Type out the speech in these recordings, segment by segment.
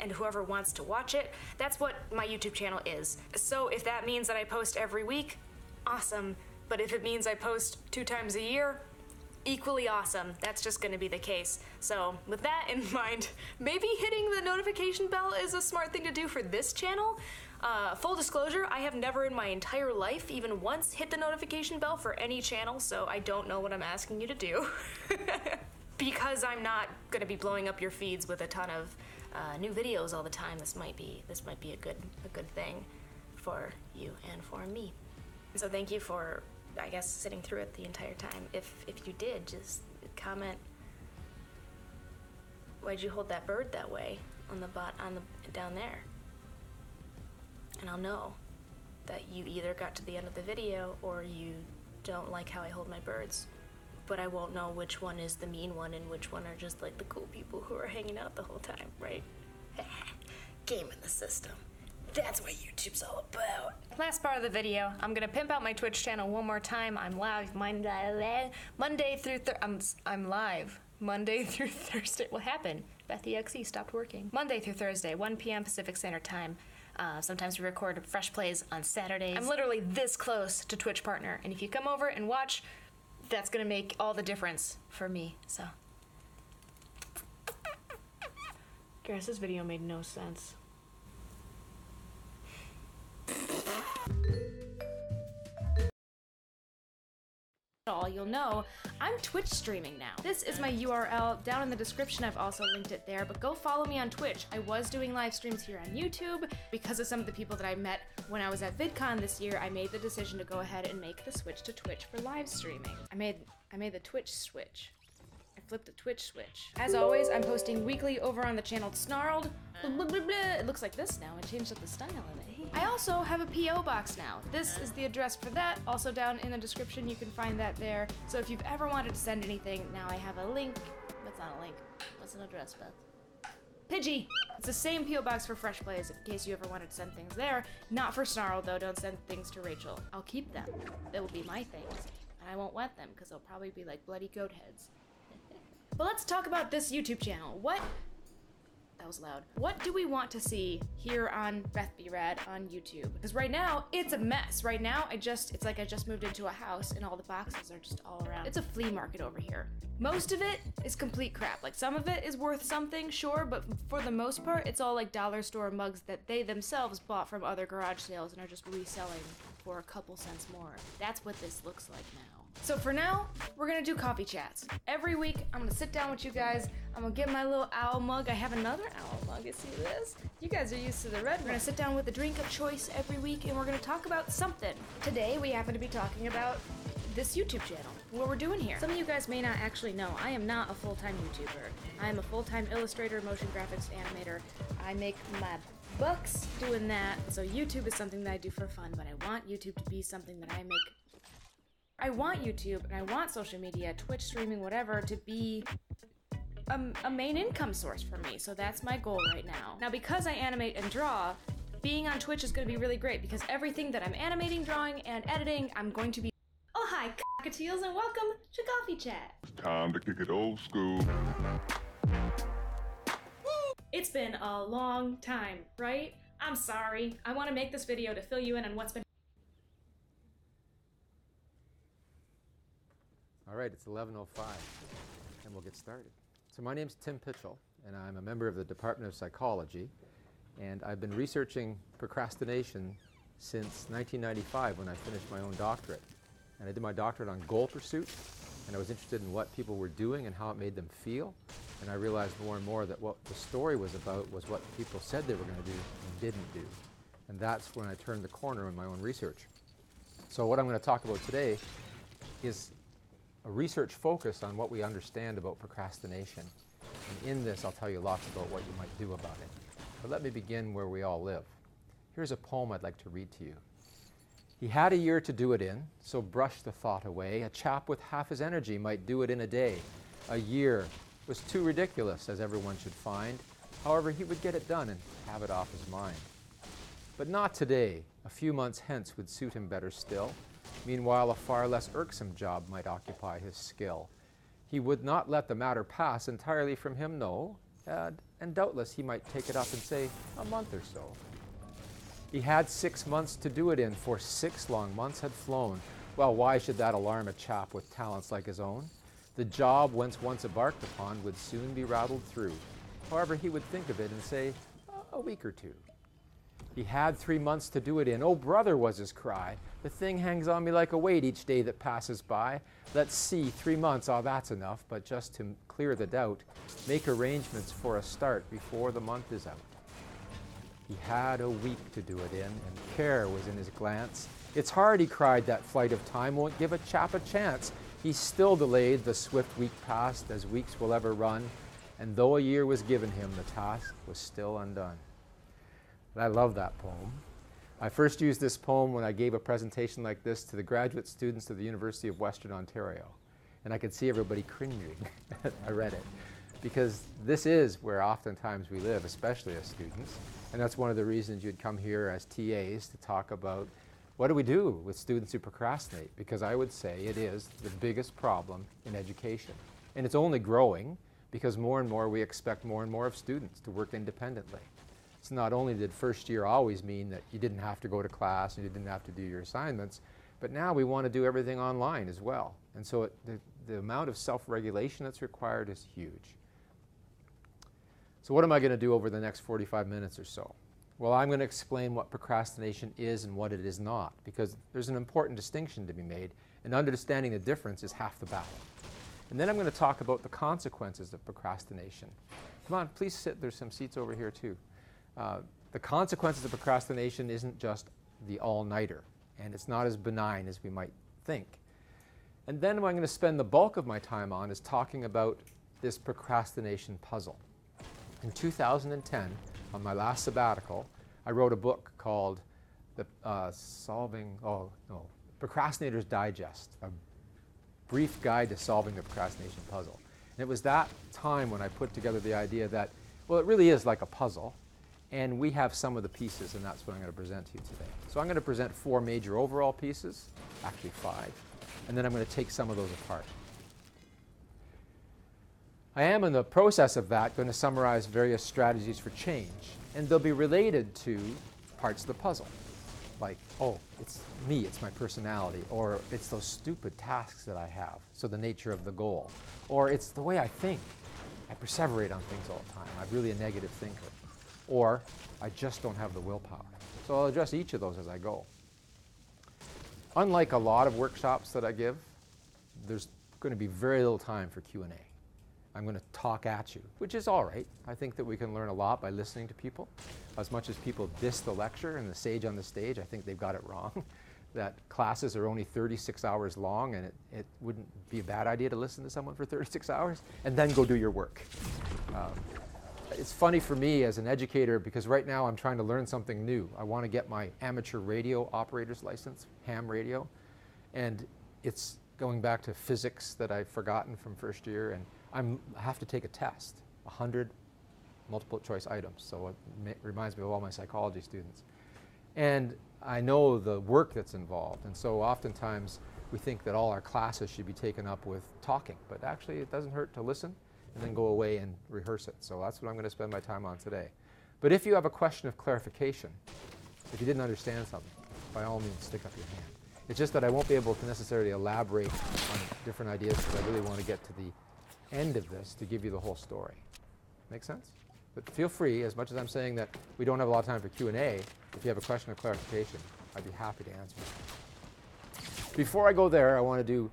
and whoever wants to watch it. That's what my YouTube channel is. So if that means that I post every week, awesome. But if it means I post 2 times a year, equally awesome. That's just gonna be the case. So with that in mind, maybe hitting the notification bell is a smart thing to do for this channel. Full disclosure, I have never in my entire life even once hit the notification bell for any channel, so I don't know what I'm asking you to do. Because I'm not gonna be blowing up your feeds with a ton of new videos all the time. This might be a good thing for you and for me. So thank you for, I guess, sitting through it the entire time. If you did, just comment, why'd you hold that bird that way on the down there? And I'll know that you either got to the end of the video or you don't like how I hold my birds. But I won't know which one is the mean one and which one are just like the cool people who are hanging out the whole time, right? Game in the system. That's what YouTube's all about. Last part of the video, I'm gonna pimp out my Twitch channel one more time. I'm live Monday through I'm live Monday through Thursday. What happened? BethEXE stopped working. Monday through Thursday, 1 p.m. Pacific Standard Time. Sometimes we record fresh plays on Saturdays. I'm literally this close to Twitch partner, and if you come over and watch, that's gonna make all the difference for me, so. Guess this video made no sense. All you'll know, I'm Twitch streaming now. This is my URL down in the description. I've also linked it there, but go follow me on Twitch. I was doing live streams here on YouTube. Because of some of the people that I met when I was at VidCon this year, I made the decision to go ahead and make the switch to Twitch for live streaming. I made the Twitch switch. I flipped the Twitch switch. As always, I'm posting weekly over on the channel Snarled. Blah, blah, blah. It looks like this now. I changed up the style of it. I also have a P.O. box now. This is the address for that. Also down in the description, you can find that there. So if you've ever wanted to send anything, now I have a link. That's not a link. What's an address, Beth? Pidgey! It's the same P.O. box for Fresh Plays, in case you ever wanted to send things there. Not for Snarled, though. Don't send things to Rachel. I'll keep them. They will be my things. And I won't want them, because they'll probably be like bloody goat heads. But let's talk about this YouTube channel. That was loud. What do we want to see here on Beth Be Rad on YouTube? Because right now, it's a mess. Right now, it's like I just moved into a house and all the boxes are just all around. It's a flea market over here. Most of it is complete crap. Like, some of it is worth something, sure, but for the most part, it's all like dollar store mugs that they themselves bought from other garage sales and are just reselling for a couple cents more. That's what this looks like now. So for now, we're gonna do coffee chats. Every week, I'm gonna sit down with you guys. I'm gonna get my little owl mug. I have another owl mug, you see this? You guys are used to the red. We're gonna sit down with a drink of choice every week and we're gonna talk about something. Today, we happen to be talking about this YouTube channel, what we're doing here. Some of you guys may not actually know, I am not a full-time YouTuber. I am a full-time illustrator, motion graphics animator. I make my bucks doing that. So YouTube is something that I do for fun, but I want YouTube to be something that I make. I want YouTube and I want social media, Twitch streaming, whatever, to be a main income source for me. So that's my goal right now. Now, because I animate and draw, being on Twitch is going to be really great because everything that I'm animating, drawing, and editing, I'm going to be. Oh, hi, cockatiels, and welcome to Coffee Chat. Time to kick it old school. It's been a long time, right? I'm sorry. I want to make this video to fill you in on what's been. All right, it's 11:05, and we'll get started. So my name's Tim Pitchell, and I'm a member of the Department of Psychology, and I've been researching procrastination since 1995 when I finished my own doctorate. And I did my doctorate on goal pursuit, and I was interested in what people were doing and how it made them feel. And I realized more and more that what the story was about was what people said they were going to do and didn't do. And that's when I turned the corner in my own research. So what I'm going to talk about today is a research focus on what we understand about procrastination. And in this, I'll tell you lots about what you might do about it. But let me begin where we all live. Here's a poem I'd like to read to you. He had a year to do it in, so brush the thought away. A chap with half his energy might do it in a day. A year was too ridiculous, as everyone should find. However, he would get it done and have it off his mind. But not today. A few months hence would suit him better still. Meanwhile, a far less irksome job might occupy his skill. He would not let the matter pass entirely from him, no. and doubtless he might take it up and say a month or so. He had 6 months to do it in, for 6 long months had flown. Well, why should that alarm a chap with talents like his own? The job, once embarked upon, would soon be rattled through. However, he would think of it and say, a week or two. He had 3 months to do it in. Oh, brother, was his cry. The thing hangs on me like a weight each day that passes by. Let's see, 3 months, that's enough. But just to clear the doubt, make arrangements for a start before the month is out. He had a week to do it in, and care was in his glance. It's hard, he cried, that flight of time won't give a chap a chance. He still delayed, the swift week passed, as weeks will ever run, and though a year was given him, the task was still undone. And I love that poem. I first used this poem when I gave a presentation like this to the graduate students of the University of Western Ontario. And I could see everybody cringing as I read it. Because this is where oftentimes we live, especially as students. And that's one of the reasons you'd come here as TAs to talk about what do we do with students who procrastinate? Because I would say it is the biggest problem in education. And it's only growing because more and more we expect more and more of students to work independently. So not only did first year always mean that you didn't have to go to class and you didn't have to do your assignments, but now we want to do everything online as well. And so the amount of self-regulation that's required is huge. So what am I going to do over the next 45 minutes or so? Well, I'm going to explain what procrastination is and what it is not, because there's an important distinction to be made, and understanding the difference is half the battle. And then I'm going to talk about the consequences of procrastination. Come on, please sit. There's some seats over here too. The consequences of procrastination isn't just the all-nighter, and it's not as benign as we might think. And then what I'm going to spend the bulk of my time on is talking about this procrastination puzzle. In 2010, on my last sabbatical, I wrote a book called Procrastinator's Digest, a brief guide to solving the procrastination puzzle. And it was that time when I put together the idea that, well, it really is like a puzzle, and we have some of the pieces, and that's what I'm going to present to you today. So I'm going to present 4 major overall pieces, actually 5, and then I'm going to take some of those apart. I am, in the process of that, going to summarize various strategies for change, and they'll be related to parts of the puzzle, like, oh, it's me, it's my personality, or it's those stupid tasks that I have, so the nature of the goal, or it's the way I think. I perseverate on things all the time. I'm really a negative thinker, or I just don't have the willpower. So I'll address each of those as I go. Unlike a lot of workshops that I give, there's going to be very little time for Q&A. I'm going to talk at you, which is all right. I think that we can learn a lot by listening to people. As much as people diss the lecture and the sage on the stage, I think they've got it wrong. That classes are only 36 hours long, and it wouldn't be a bad idea to listen to someone for 36 hours and then go do your work. It's funny for me as an educator because right now I'm trying to learn something new. I want to get my amateur radio operator's license, ham radio, and it's going back to physics that I've forgotten from first year, and I have to take a test, 100 multiple choice items, so it reminds me of all my psychology students. And I know the work that's involved, and so oftentimes we think that all our classes should be taken up with talking, but actually it doesn't hurt to listen and then go away and rehearse it. So that's what I'm going to spend my time on today. But if you have a question of clarification, if you didn't understand something, by all means stick up your hand. It's just that I won't be able to necessarily elaborate on different ideas because I really want to get to the end of this to give you the whole story. Make sense? But feel free, as much as I'm saying that we don't have a lot of time for Q&A, if you have a question of clarification, I'd be happy to answer it. Before I go there, I want to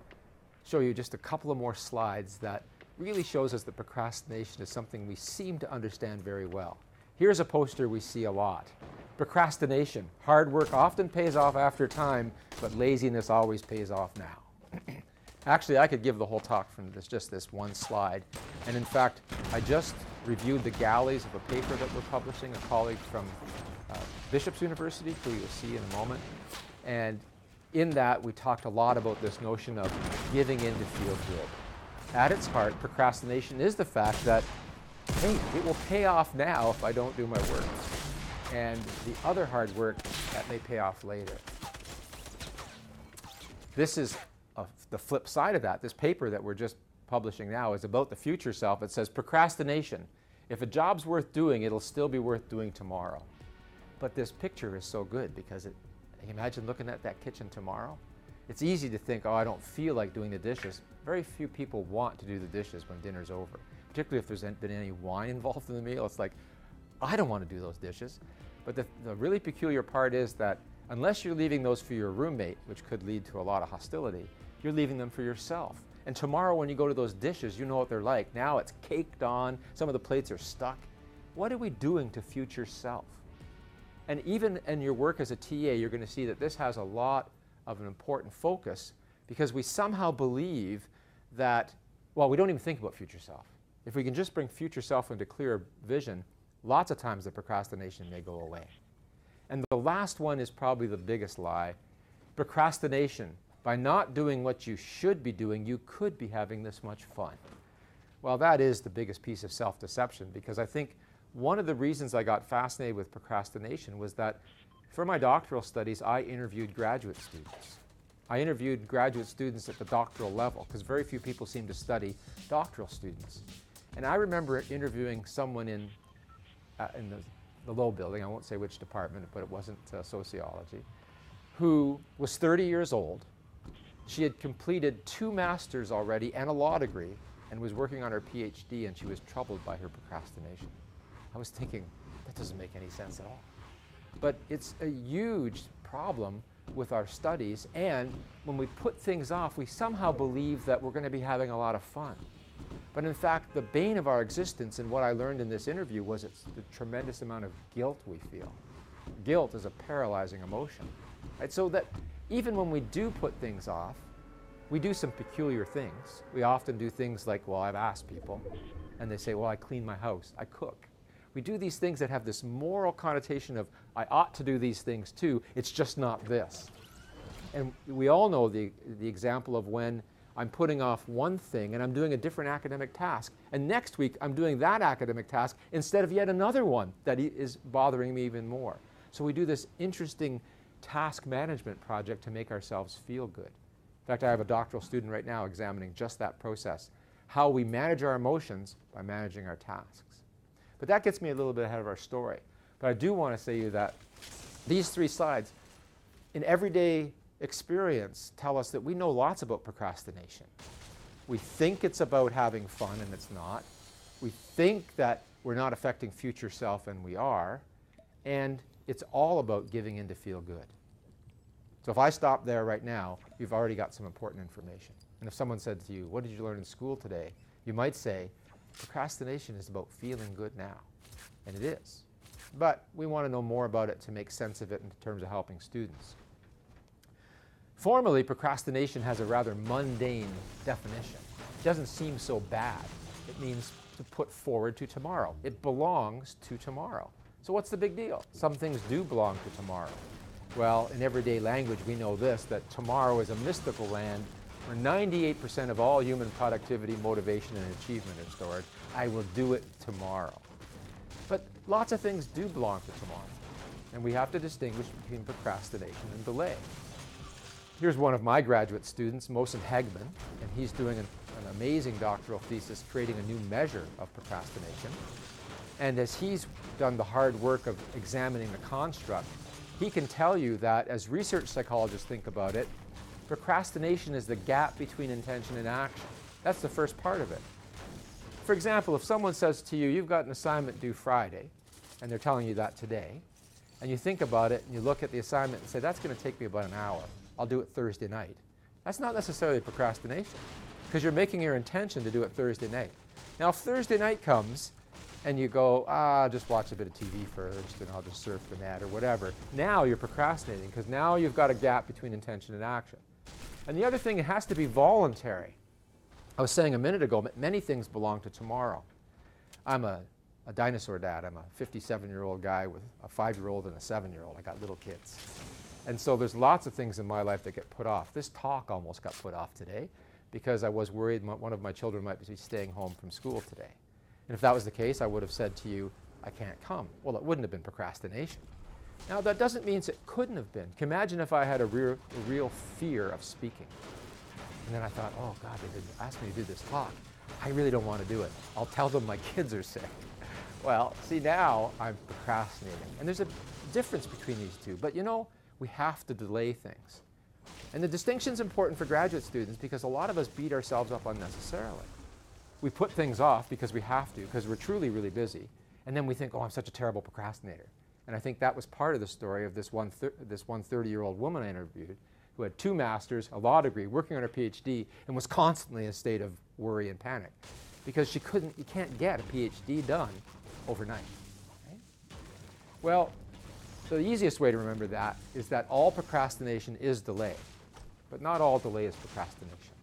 show you just a couple of more slides that really shows us that procrastination is something we seem to understand very well. Here's a poster we see a lot. Procrastination. Hard work often pays off after time, but laziness always pays off now. Actually, I could give the whole talk from just this one slide. And in fact, I just reviewed the galleys of a paper that we're publishing, a colleague from Bishop's University, who you'll see in a moment. And in that, we talked a lot about this notion of giving in to feel good. At its heart, procrastination is the fact that, hey, it will pay off now if I don't do my work. And the other hard work, that may pay off later. This is the flip side of that. This paper that we're just publishing now is about the future self. It says procrastination If a job's worth doing, it'll still be worth doing tomorrow. But this picture is so good because imagine looking at that kitchen tomorrow. It's easy to think, oh, I don't feel like doing the dishes. Very few people want to do the dishes when dinner's over, particularly if there's been any wine involved in the meal. It's like, I don't want to do those dishes. But the really peculiar part is that unless you're leaving those for your roommate, which could lead to a lot of hostility, you're leaving them for yourself. And tomorrow when you go to those dishes, you know what they're like. Now it's caked on, some of the plates are stuck. What are we doing to future self? And even in your work as a TA, you're going to see that this has a lot of an important focus because we somehow believe that, well, we don't even think about future self. If we can just bring future self into clear vision, lots of times the procrastination may go away. And the last one is probably the biggest lie. Procrastination. By not doing what you should be doing, you could be having this much fun. Well, that is the biggest piece of self-deception because I think one of the reasons I got fascinated with procrastination was that for my doctoral studies, I interviewed graduate students. I interviewed graduate students at the doctoral level because very few people seem to study doctoral students. And I remember interviewing someone in the low building, I won't say which department, but it wasn't sociology, who was 30 years old. She had completed 2 masters already and a law degree and was working on her PhD, and she was troubled by her procrastination. I was thinking, that doesn't make any sense at all. But it's a huge problem with our studies, and when we put things off, we somehow believe that we're going to be having a lot of fun. But in fact, the bane of our existence, and what I learned in this interview, was it's the tremendous amount of guilt we feel. Guilt is a paralyzing emotion. Right? So that even when we do put things off, we do some peculiar things. We often do things like, well, I've asked people, and they say, well, I clean my house, I cook. We do these things that have this moral connotation of, I ought to do these things too, it's just not this. And we all know the example of when I'm putting off one thing and I'm doing a different academic task, and next week I'm doing that academic task instead of yet another one that is bothering me even more. So we do this interesting task management project to make ourselves feel good. In fact, I have a doctoral student right now examining just that process, how we manage our emotions by managing our tasks. But that gets me a little bit ahead of our story. But I do want to say to you that these 3 slides, in everyday experience, tell us that we know lots about procrastination. We think it's about having fun, and it's not. We think that we're not affecting future self, and we are. And it's all about giving in to feel good. So if I stop there right now, you've already got some important information. And if someone said to you, what did you learn in school today? You might say, procrastination is about feeling good now. And it is. But we want to know more about it to make sense of it in terms of helping students. Formally, procrastination has a rather mundane definition. It doesn't seem so bad. It means to put forward to tomorrow. It belongs to tomorrow. So what's the big deal? Some things do belong to tomorrow. Well, in everyday language, we know this, that tomorrow is a mystical land where 98% of all human productivity, motivation, and achievement are stored. I will do it tomorrow. But lots of things do belong to tomorrow, and we have to distinguish between procrastination and delay. Here's one of my graduate students, Mohsen Hegman, and he's doing an amazing doctoral thesis creating a new measure of procrastination. And as he's done the hard work of examining the construct, he can tell you that as research psychologists think about it, procrastination is the gap between intention and action. That's the first part of it. For example, if someone says to you, you've got an assignment due Friday, and they're telling you that today, and you think about it and you look at the assignment and say, that's going to take me about an hour. I'll do it Thursday night. That's not necessarily procrastination, because you're making your intention to do it Thursday night. Now, if Thursday night comes and you go, I'll just watch a bit of TV first and I'll just surf the net or whatever, now you're procrastinating because now you've got a gap between intention and action. And the other thing, it has to be voluntary. I was saying a minute ago, many things belong to tomorrow. I'm a dinosaur dad. I'm a 57-year-old guy with a 5-year-old and a 7-year-old. I got little kids. And so there's lots of things in my life that get put off. This talk almost got put off today because I was worried one of my children might be staying home from school today. And if that was the case, I would have said to you, I can't come. Well, it wouldn't have been procrastination. Now, that doesn't mean it couldn't have been. Imagine if I had a real fear of speaking. And then I thought, oh, God, they didn't ask me to do this talk. I really don't want to do it. I'll tell them my kids are sick. Well, see, now I'm procrastinating. And there's a difference between these two. But you know, we have to delay things. And the distinction's important for graduate students because a lot of us beat ourselves up unnecessarily. We put things off because we have to, because we're truly really busy. And then we think, oh, I'm such a terrible procrastinator. And I think that was part of the story of this one 30-year-old woman I interviewed who had 2 masters, a law degree, working on her PhD, and was constantly in a state of worry and panic because you can't get a PhD done overnight. Right? Well, so the easiest way to remember that is that all procrastination is delay, but not all delay is procrastination.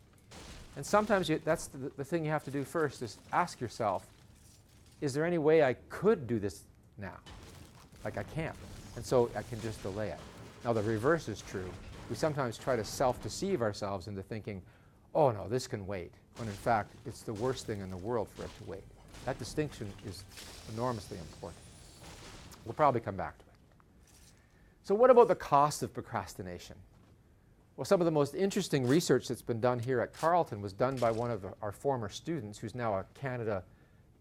And sometimes that's the thing you have to do first is ask yourself, is there any way I could do this now? Like I can't, and so I can just delay it. Now the reverse is true. We sometimes try to self-deceive ourselves into thinking, oh no, this can wait, when in fact it's the worst thing in the world for it to wait. That distinction is enormously important. We'll probably come back to it. So what about the cost of procrastination? Well, some of the most interesting research that's been done here at Carleton was done by one of our former students who's now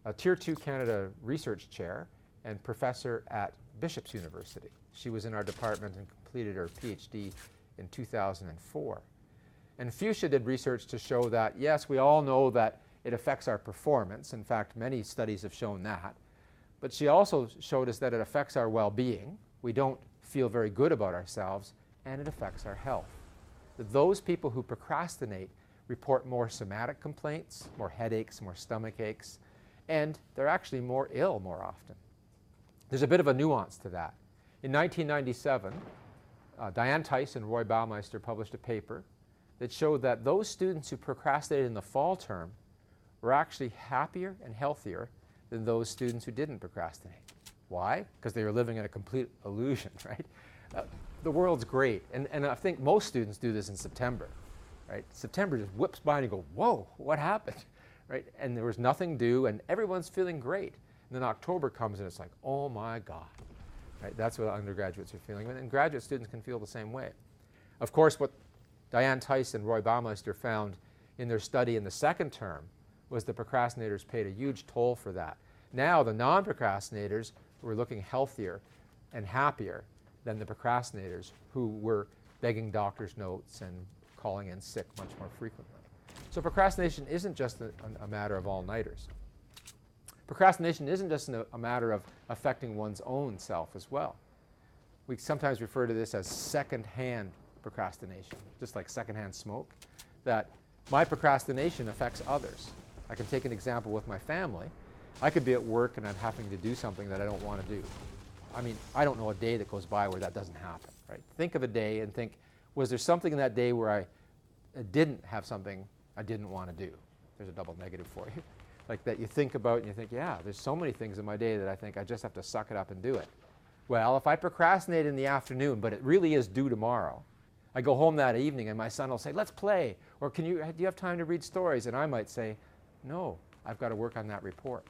a Tier 2 Canada research chair and professor at Bishop's University. She was in our department and completed her PhD in 2004. And Fuchsia did research to show that, yes, we all know that it affects our performance. In fact, many studies have shown that. But she also showed us that it affects our well-being. We don't feel very good about ourselves, and it affects our health. That those people who procrastinate report more somatic complaints, more headaches, more stomach aches, and they're actually more ill more often. There's a bit of a nuance to that. In 1997, Diane Tice and Roy Baumeister published a paper that showed that those students who procrastinated in the fall term were actually happier and healthier than those students who didn't procrastinate. Why? Because they were living in a complete illusion, right? The world's great, and I think most students do this in September, right? September just whips by and you go, whoa, what happened, right? And there was nothing due, and everyone's feeling great. And then October comes and it's like, oh my God, right? That's what undergraduates are feeling, and graduate students can feel the same way. Of course, what Diane Tice and Roy Baumeister found in their study in the second term was the procrastinators paid a huge toll for that. Now the non-procrastinators were looking healthier and happier than the procrastinators who were begging doctor's notes and calling in sick much more frequently. So procrastination isn't just a matter of all-nighters. Procrastination isn't just a matter of affecting one's own self as well. We sometimes refer to this as second-hand procrastination, just like second-hand smoke, that my procrastination affects others. I can take an example with my family. I could be at work and I'm having to do something that I don't want to do. I mean, I don't know a day that goes by where that doesn't happen, right? Think of a day and think, was there something in that day where I didn't have something I didn't want to do? There's a double negative for you. Like that you think about and you think, yeah, there's so many things in my day that I think I just have to suck it up and do it. Well, if I procrastinate in the afternoon, but it really is due tomorrow, I go home that evening and my son will say, let's play, or do you have time to read stories? And I might say, no, I've got to work on that report.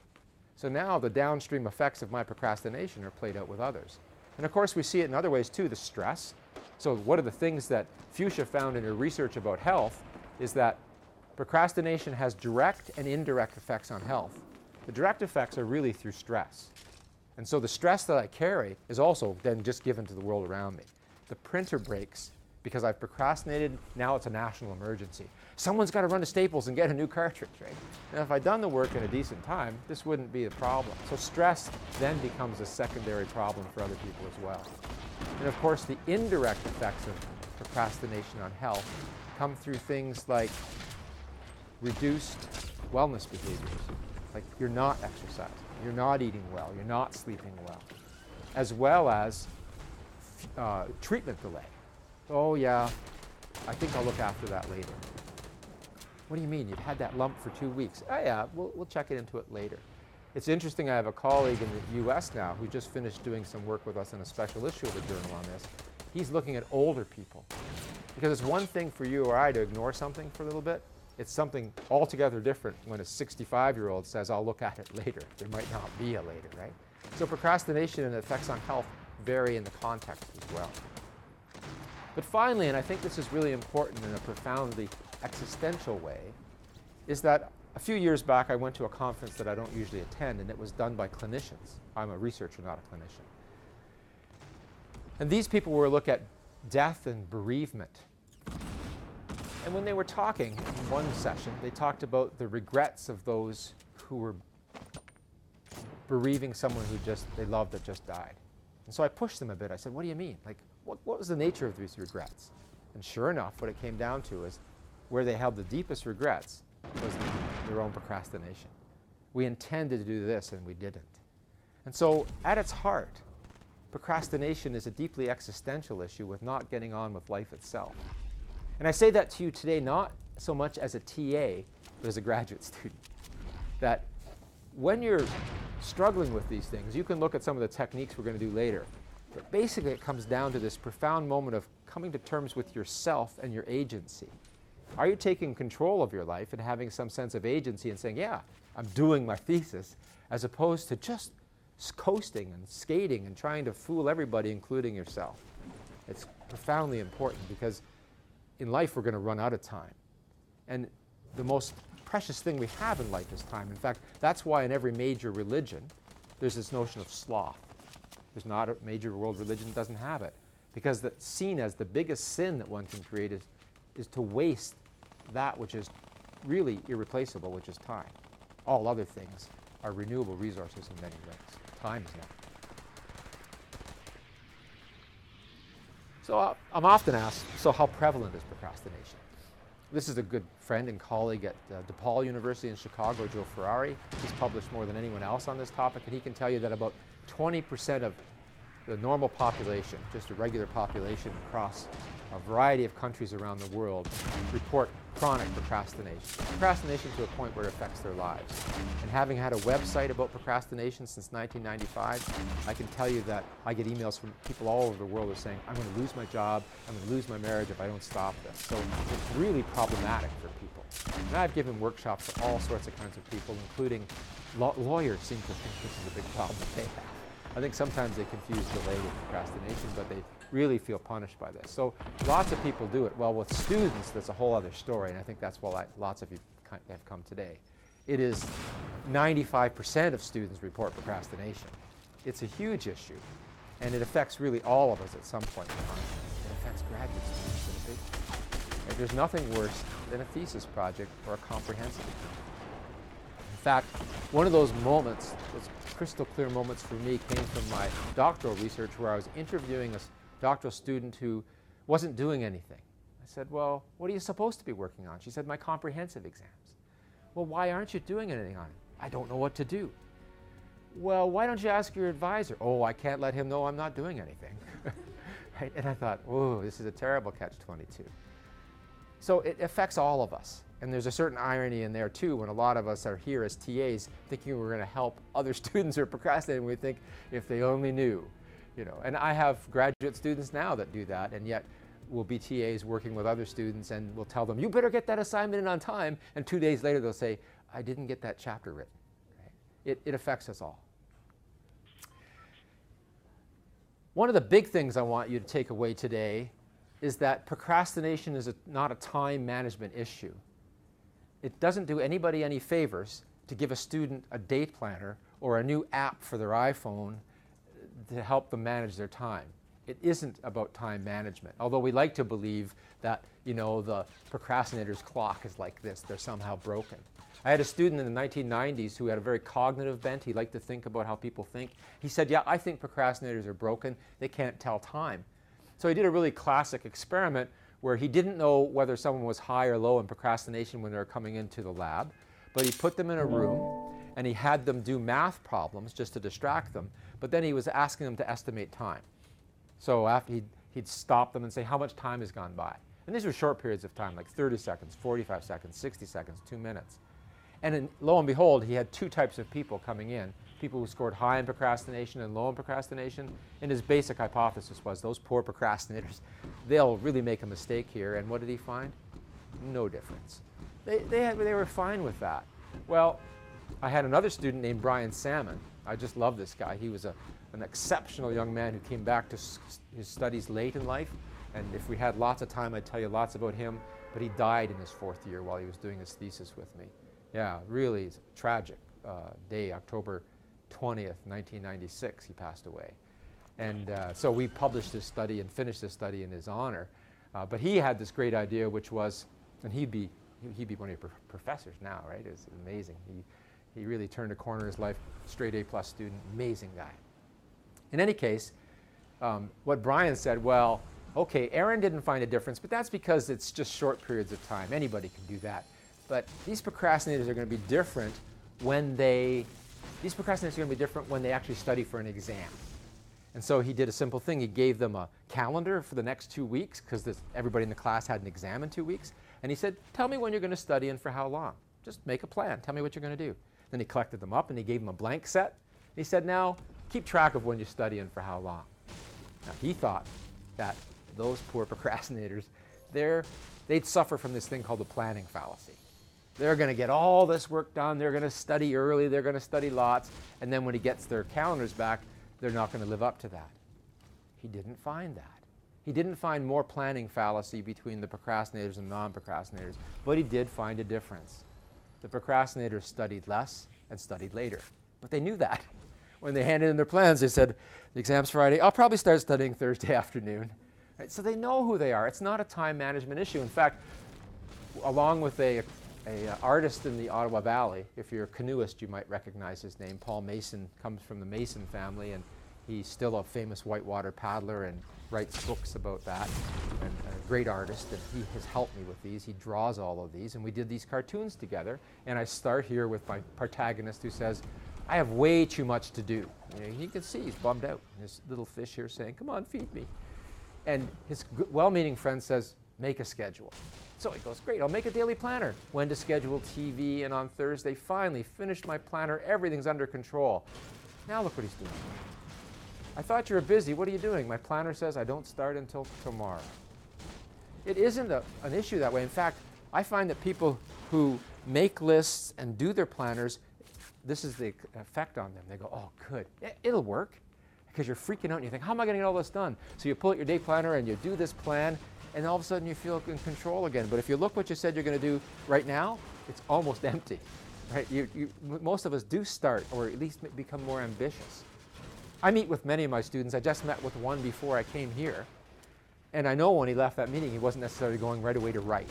So now the downstream effects of my procrastination are played out with others. And of course we see it in other ways too, the stress. So one of the things that Fuchsia found in her research about health is that procrastination has direct and indirect effects on health. The direct effects are really through stress. And so the stress that I carry is also then just given to the world around me. The printer breaks because I've procrastinated, now it's a national emergency. Someone's got to run to Staples and get a new cartridge, right? And if I'd done the work in a decent time, this wouldn't be a problem. So stress then becomes a secondary problem for other people as well. And of course, the indirect effects of procrastination on health come through things like reduced wellness behaviors. Like you're not exercising, you're not eating well, you're not sleeping well, as well as treatment delay. Oh yeah, I think I'll look after that later. What do you mean? You've had that lump for 2 weeks. Oh yeah, we'll check it into it later. It's interesting, I have a colleague in the US now who just finished doing some work with us in a special issue of the journal on this. He's looking at older people. Because it's one thing for you or I to ignore something for a little bit. It's something altogether different when a 65-year-old says, I'll look at it later. There might not be a later, right? So procrastination and effects on health vary in the context as well. But finally, and I think this is really important in a profoundly existential way, is that A few years back, I went to a conference that I don't usually attend, and it was done by clinicians. I'm a researcher, not a clinician. And these people were looking at death and bereavement. And when they were talking in one session, they talked about the regrets of those who were bereaving someone who they loved that just died. And so I pushed them a bit. I said, what do you mean? Like, what was the nature of these regrets? And sure enough, what it came down to is where they held the deepest regrets was their own procrastination. We intended to do this and we didn't. And so at its heart, procrastination is a deeply existential issue with not getting on with life itself. And I say that to you today not so much as a TA, but as a graduate student. That when you're struggling with these things, you can look at some of the techniques we're going to do later. But basically it comes down to this profound moment of coming to terms with yourself and your agency. Are you taking control of your life and having some sense of agency and saying, yeah, I'm doing my thesis, as opposed to just coasting and skating and trying to fool everybody, including yourself? It's profoundly important because in life we're going to run out of time. And the most precious thing we have in life is time. In fact, that's why in every major religion there's this notion of sloth. There's not a major world religion that doesn't have it. Because that's seen as the biggest sin that one can create is to waste that which is really irreplaceable, which is time. All other things are renewable resources in many ways. Time is not. So I'm often asked, so how prevalent is procrastination? This is a good friend and colleague at DePaul University in Chicago, Joe Ferrari. He's published more than anyone else on this topic, and he can tell you that about 20% of the normal population, just a regular population across a variety of countries around the world, report chronic procrastination. Procrastination to a point where it affects their lives. And having had a website about procrastination since 1995, I can tell you that I get emails from people all over the world that are saying, I'm going to lose my job, I'm going to lose my marriage if I don't stop this. So it's really problematic for people. And I've given workshops for all sorts of kinds of people, including lawyers seem to think this is a big problem that they have. I think sometimes they confuse delay with procrastination, but they really feel punished by this. So lots of people do it. Well, with students, that's a whole other story, and I think that's why lots of you have come today. It is 95% of students report procrastination. It's a huge issue, and it affects really all of us at some point in time. It affects graduate students in a big way. And there's nothing worse than a thesis project or a comprehensive exam. In fact, one of those moments, those crystal clear moments for me, came from my doctoral research where I was interviewing a doctoral student who wasn't doing anything. I said, well, what are you supposed to be working on? She said, my comprehensive exams. Well, why aren't you doing anything on it? I don't know what to do. Well, why don't you ask your advisor? Oh, I can't let him know I'm not doing anything. Right? And I thought, oh, this is a terrible catch-22. So it affects all of us. And there's a certain irony in there too when a lot of us are here as TAs thinking we're going to help other students who are procrastinating. We think if they only knew, And I have graduate students now that do that, and yet we'll be TAs working with other students and we'll tell them, you better get that assignment in on time. And 2 days later they'll say, I didn't get that chapter written. Right? It affects us all. One of the big things I want you to take away today is that procrastination is not a time management issue. It doesn't do anybody any favors to give a student a date planner or a new app for their iPhone to help them manage their time. It isn't about time management, although we like to believe that, the procrastinator's clock is like this, they're somehow broken. I had a student in the 1990s who had a very cognitive bent. He liked to think about how people think. He said, yeah, I think procrastinators are broken. They can't tell time. So he did a really classic experiment where he didn't know whether someone was high or low in procrastination when they were coming into the lab, but he put them in a room and he had them do math problems just to distract them, but then he was asking them to estimate time. So after he'd stop them and say, how much time has gone by? And these were short periods of time, like 30 seconds, 45 seconds, 60 seconds, 2 minutes. And lo and behold, he had two types of people coming in, people who scored high in procrastination and low in procrastination. And his basic hypothesis was those poor procrastinators, they'll really make a mistake here. And what did he find? No difference. They were fine with that. Well, I had another student named Brian Salmon. I just love this guy. He was an exceptional young man who came back to his studies late in life. And if we had lots of time, I'd tell you lots about him. But he died in his 4th year while he was doing his thesis with me. Yeah, really tragic day, October 20th, 1996, he passed away. And so we published this study and finished this study in his honor. But he had this great idea, which was, and he'd be one of your professors now, right? It's amazing. He really turned a corner in his life, straight A+ student, amazing guy. In any case, what Brian said, well, okay, Aaron didn't find a difference, but that's because it's just short periods of time. Anybody can do that. But these procrastinators are going to be different when they actually study for an exam. And so he did a simple thing. He gave them a calendar for the next 2 weeks because everybody in the class had an exam in 2 weeks. And he said, tell me when you're going to study and for how long. Just make a plan. Tell me what you're going to do. Then he collected them up and he gave them a blank set. He said, now keep track of when you study and for how long. Now he thought that those poor procrastinators, they'd suffer from this thing called the planning fallacy. They're going to get all this work done. They're going to study early. They're going to study lots. And then when he gets their calendars back, they're not going to live up to that. He didn't find that. He didn't find more planning fallacy between the procrastinators and non-procrastinators, but he did find a difference. The procrastinators studied less and studied later. But they knew that. When they handed in their plans, they said, the exam's Friday, I'll probably start studying Thursday afternoon. Right? So they know who they are. It's not a time management issue. In fact, along with an artist in the Ottawa Valley, if you're a canoeist, you might recognize his name. Paul Mason comes from the Mason family, and he's still a famous whitewater paddler and writes books about that, and a great artist, and he has helped me with these. He draws all of these, and we did these cartoons together, and I start here with my protagonist who says, I have way too much to do. You can see he's bummed out. This little fish here saying, come on, feed me. And his well-meaning friend says, make a schedule. So he goes, great, I'll make a daily planner. When to schedule TV, and on Thursday, finally finished my planner, everything's under control. Now look what he's doing. I thought you were busy, what are you doing? My planner says I don't start until tomorrow. It isn't an issue that way. In fact, I find that people who make lists and do their planners, this is the effect on them. They go, oh, good, it'll work. Because you're freaking out and you think, how am I going to get all this done? So you pull out your day planner and you do this plan, and all of a sudden you feel in control again. But if you look what you said you're going to do right now, it's almost empty. Right? Most of us do start, or at least become more ambitious. I meet with many of my students. I just met with one before I came here. And I know when he left that meeting, he wasn't necessarily going right away to write.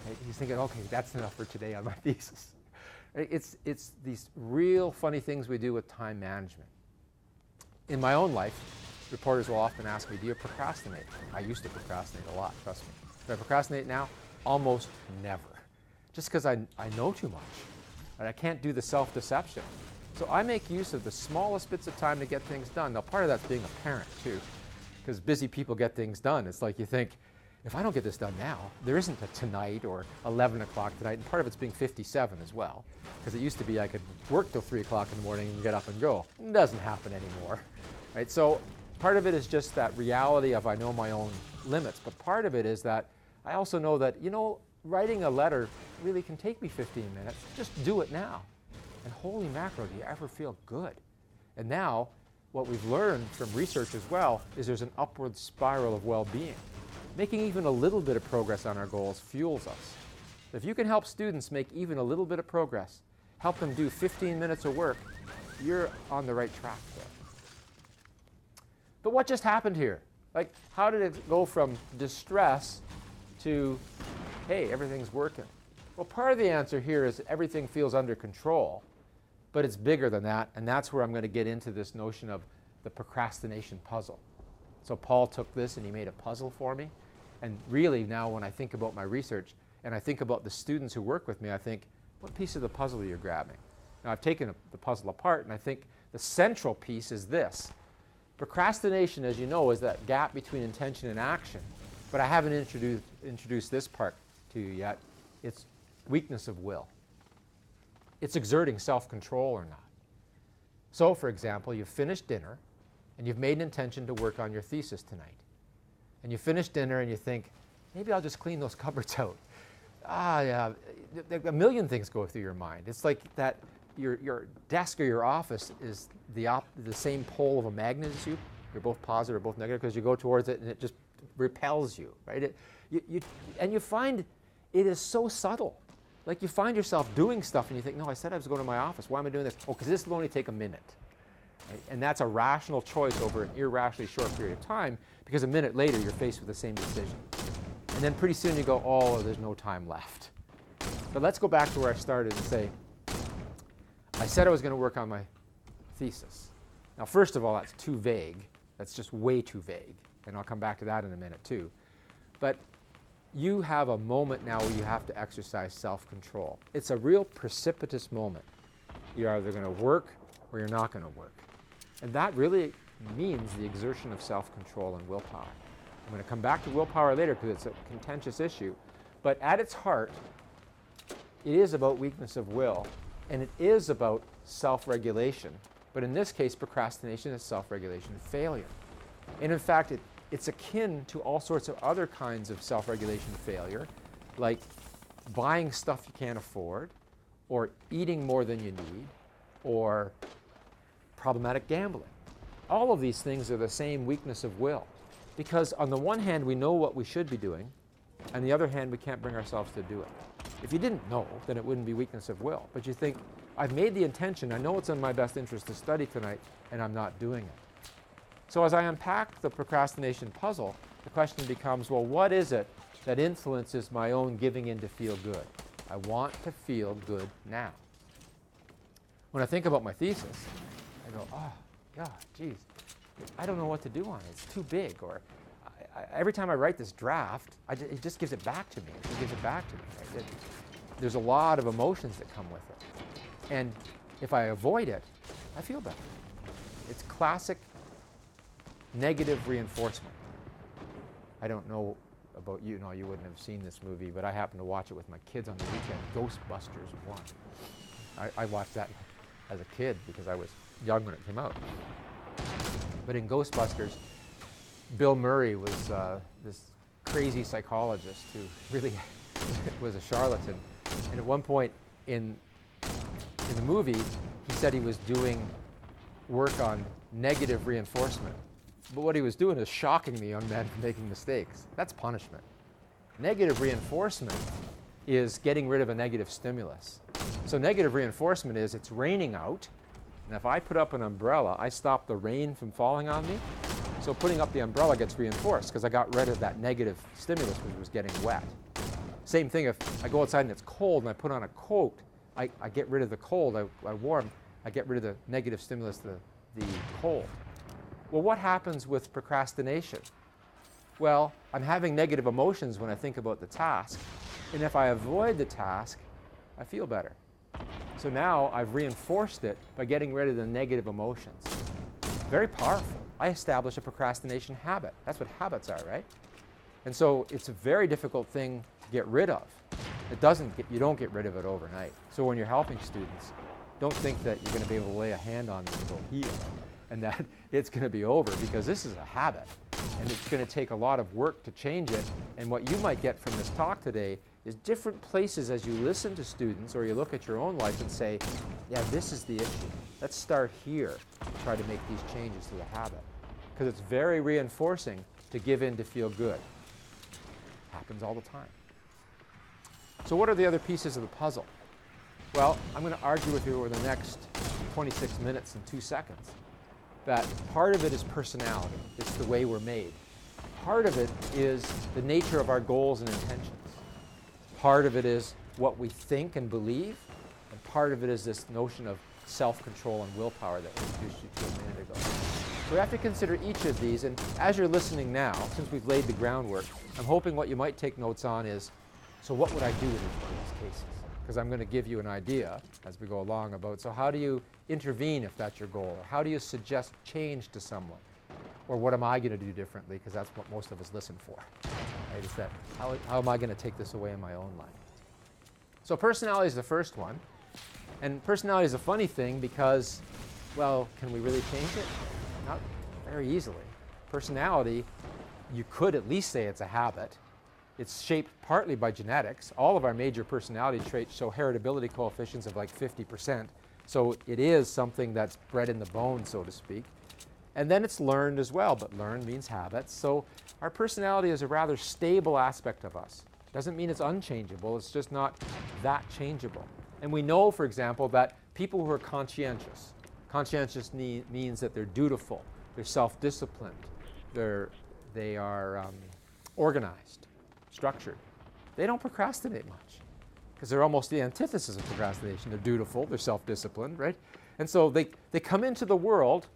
Right? He's thinking, okay, that's enough for today on my thesis. Right? It's these real funny things we do with time management. In my own life, reporters will often ask me, do you procrastinate? I used to procrastinate a lot, trust me. Do I procrastinate now? Almost never. Just because I know too much. And I can't do the self-deception. So I make use of the smallest bits of time to get things done. Now, part of that's being a parent, too, because busy people get things done. It's like you think, if I don't get this done now, there isn't a tonight or 11 o'clock tonight. And part of it's being 57 as well, because it used to be I could work till 3 o'clock in the morning and get up and go. It doesn't happen anymore. Right? So part of it is just that reality of I know my own limits. But part of it is that I also know that, writing a letter really can take me 15 minutes. Just do it now. And holy mackerel, do you ever feel good? And now, what we've learned from research as well is there's an upward spiral of well-being. Making even a little bit of progress on our goals fuels us. If you can help students make even a little bit of progress, help them do 15 minutes of work, you're on the right track there. But what just happened here? Like, how did it go from distress to, hey, everything's working? Well, part of the answer here is everything feels under control, but it's bigger than that, and that's where I'm going to get into this notion of the procrastination puzzle. So Paul took this and he made a puzzle for me, and really now when I think about my research and I think about the students who work with me, I think, what piece of the puzzle are you grabbing? Now I've taken the puzzle apart, and I think the central piece is this. Procrastination, as you know, is that gap between intention and action, but I haven't introduced this part to you yet. It's weakness of will. It's exerting self-control or not. So, for example, you've finished dinner and you've made an intention to work on your thesis tonight. And you finish dinner and you think, maybe I'll just clean those cupboards out. Yeah, a million things go through your mind. It's like that your desk or your office is the same pole of a magnet as you. You're both positive or both negative because you go towards it and it just repels you, right? And you find it is so subtle. Like you find yourself doing stuff and you think, no, I said I was going to my office. Why am I doing this? Oh, because this will only take a minute. Right? And that's a rational choice over an irrationally short period of time, because a minute later you're faced with the same decision. And then pretty soon you go, oh, there's no time left. But let's go back to where I started and say, I said I was going to work on my thesis. Now, first of all, that's too vague. That's just way too vague. And I'll come back to that in a minute too. But you have a moment now where you have to exercise self-control. It's a real precipitous moment. You're either going to work or you're not going to work. And that really means the exertion of self-control and willpower. I'm going to come back to willpower later because it's a contentious issue. But at its heart, it is about weakness of will, and it is about self-regulation. But in this case, procrastination is self-regulation failure. And in fact, it's akin to all sorts of other kinds of self-regulation failure, like buying stuff you can't afford, or eating more than you need, or problematic gambling. All of these things are the same weakness of will. Because on the one hand, we know what we should be doing, and the other hand, we can't bring ourselves to do it. If you didn't know, then it wouldn't be weakness of will. But you think, I've made the intention, I know it's in my best interest to study tonight, and I'm not doing it. So as I unpack the procrastination puzzle, the question becomes, well, what is it that influences my own giving in to feel good? I want to feel good now. When I think about my thesis, I go, oh, God, geez, I don't know what to do on it. It's too big. Or every time I write this draft, it just gives it back to me. It just gives it back to me. Right? There's a lot of emotions that come with it. And if I avoid it, I feel better. It's classic negative reinforcement. I don't know about you. No, you wouldn't have seen this movie, but I happened to watch it with my kids on the weekend. Ghostbusters 1. I watched that as a kid because I was young when it came out. But in Ghostbusters, Bill Murray was this crazy psychologist who really was a charlatan. And at one point in the movie, he said he was doing work on negative reinforcement. But what he was doing is shocking the young man for making mistakes. That's punishment. Negative reinforcement is getting rid of a negative stimulus. So negative reinforcement is it's raining out, and if I put up an umbrella, I stop the rain from falling on me. So putting up the umbrella gets reinforced because I got rid of that negative stimulus, which was getting wet. Same thing if I go outside and it's cold and I put on a coat, I get rid of the cold, I warm, I get rid of the negative stimulus, the cold. Well, what happens with procrastination? Well, I'm having negative emotions when I think about the task, and if I avoid the task, I feel better. So now I've reinforced it by getting rid of the negative emotions. Very powerful. I establish a procrastination habit. That's what habits are, right? And so it's a very difficult thing to get rid of. You don't get rid of it overnight. So when you're helping students, don't think that you're going to be able to lay a hand on them and go heal, and that it's going to be over, because this is a habit, and it's going to take a lot of work to change it. And what you might get from this talk today is different places as you listen to students or you look at your own life and say, yeah, this is the issue. Let's start here to try to make these changes to the habit. Because it's very reinforcing to give in to feel good. Happens all the time. So what are the other pieces of the puzzle? Well, I'm going to argue with you over the next 26 minutes and 2 seconds that part of it is personality. It's the way we're made. Part of it is the nature of our goals and intentions. Part of it is what we think and believe, and part of it is this notion of self-control and willpower that we introduced you to a minute ago. So we have to consider each of these, and as you're listening now, since we've laid the groundwork, I'm hoping what you might take notes on is, so what would I do in each one of these cases? Because I'm going to give you an idea as we go along about, so how do you intervene if that's your goal? Or how do you suggest change to someone? Or what am I going to do differently? Because that's what most of us listen for. Right? Is that, how am I going to take this away in my own life? So personality is the first one. And personality is a funny thing because, well, can we really change it? Not very easily. Personality, you could at least say it's a habit. It's shaped partly by genetics. All of our major personality traits show heritability coefficients of like 50%. So it is something that's bred in the bone, so to speak. And then it's learned as well, but learned means habits. So our personality is a rather stable aspect of us. Doesn't mean it's unchangeable, it's just not that changeable. And we know, for example, that people who are conscientious, means that they're dutiful, they're self-disciplined, they are organized, structured. They don't procrastinate much because they're almost the antithesis of procrastination. They're dutiful, they're self-disciplined, right? And so they come into the world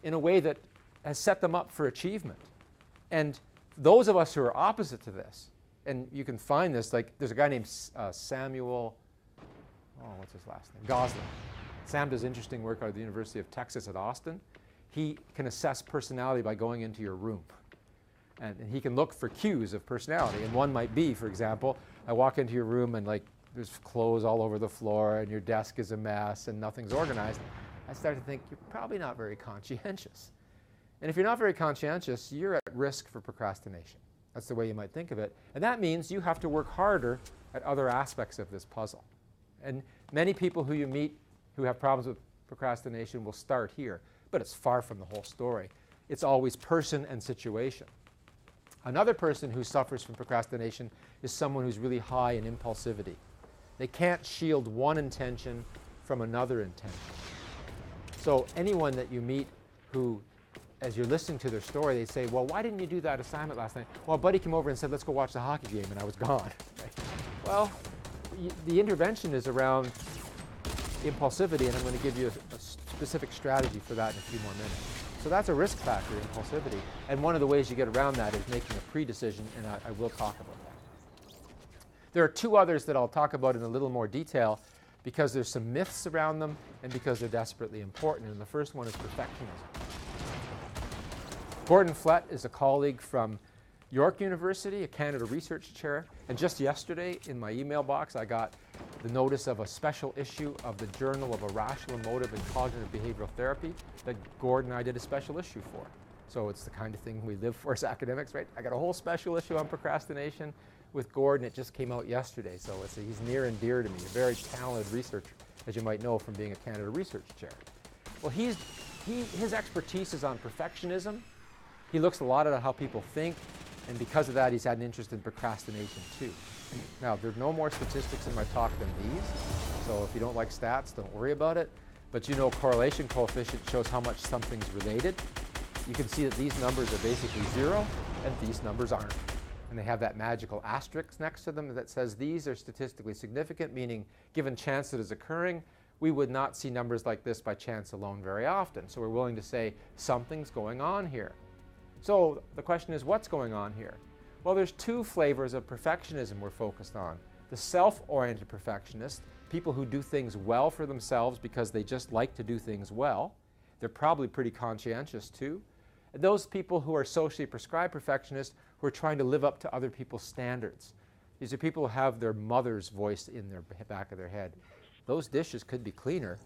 in a way that has set them up for achievement. And those of us who are opposite to this, and you can find this, like there's a guy named Samuel, what's his last name? Gosling. Sam does interesting work out of the University of Texas at Austin. He can assess personality by going into your room. And he can look for cues of personality. And one might be, for example, I walk into your room and like there's clothes all over the floor and your desk is a mess and nothing's organized. I start to think you're probably not very conscientious. And if you're not very conscientious, you're at risk for procrastination. That's the way you might think of it. And that means you have to work harder at other aspects of this puzzle. And many people who you meet who have problems with procrastination will start here, but it's far from the whole story. It's always person and situation. Another person who suffers from procrastination is someone who's really high in impulsivity. They can't shield one intention from another intention. So anyone that you meet who, as you're listening to their story, they say, well, why didn't you do that assignment last night? Well, a buddy came over and said, let's go watch the hockey game, and I was gone. Right? Well, the intervention is around impulsivity, and I'm going to give you a specific strategy for that in a few more minutes. So that's a risk factor, impulsivity. And one of the ways you get around that is making a pre-decision, and I will talk about that. There are two others that I'll talk about in a little more detail because there's some myths around them and because they're desperately important. And the first one is perfectionism. Gordon Flett is a colleague from York University, a Canada research chair. And just yesterday in my email box, I got the notice of a special issue of the Journal of Irrational Motive and Cognitive Behavioral Therapy that Gordon and I did a special issue for. So it's the kind of thing we live for as academics, right? I got a whole special issue on procrastination with Gordon. It just came out yesterday. So he's near and dear to me, a very talented researcher, as you might know from being a Canada research chair. Well, his expertise is on perfectionism. He looks a lot at how people think. And because of that, he's had an interest in procrastination too. Now, there's no more statistics in my talk than these. So if you don't like stats, don't worry about it. But you know, correlation coefficient shows how much something's related. You can see that these numbers are basically 0 and these numbers aren't. And they have that magical asterisk next to them that says these are statistically significant, meaning given chance that is occurring, we would not see numbers like this by chance alone very often. So we're willing to say something's going on here. So the question is, what's going on here? Well, there's two flavors of perfectionism we're focused on. The self-oriented perfectionist, people who do things well for themselves because they just like to do things well. They're probably pretty conscientious too. And those people who are socially prescribed perfectionists who are trying to live up to other people's standards. These are people who have their mother's voice in their back of their head. Those dishes could be cleaner.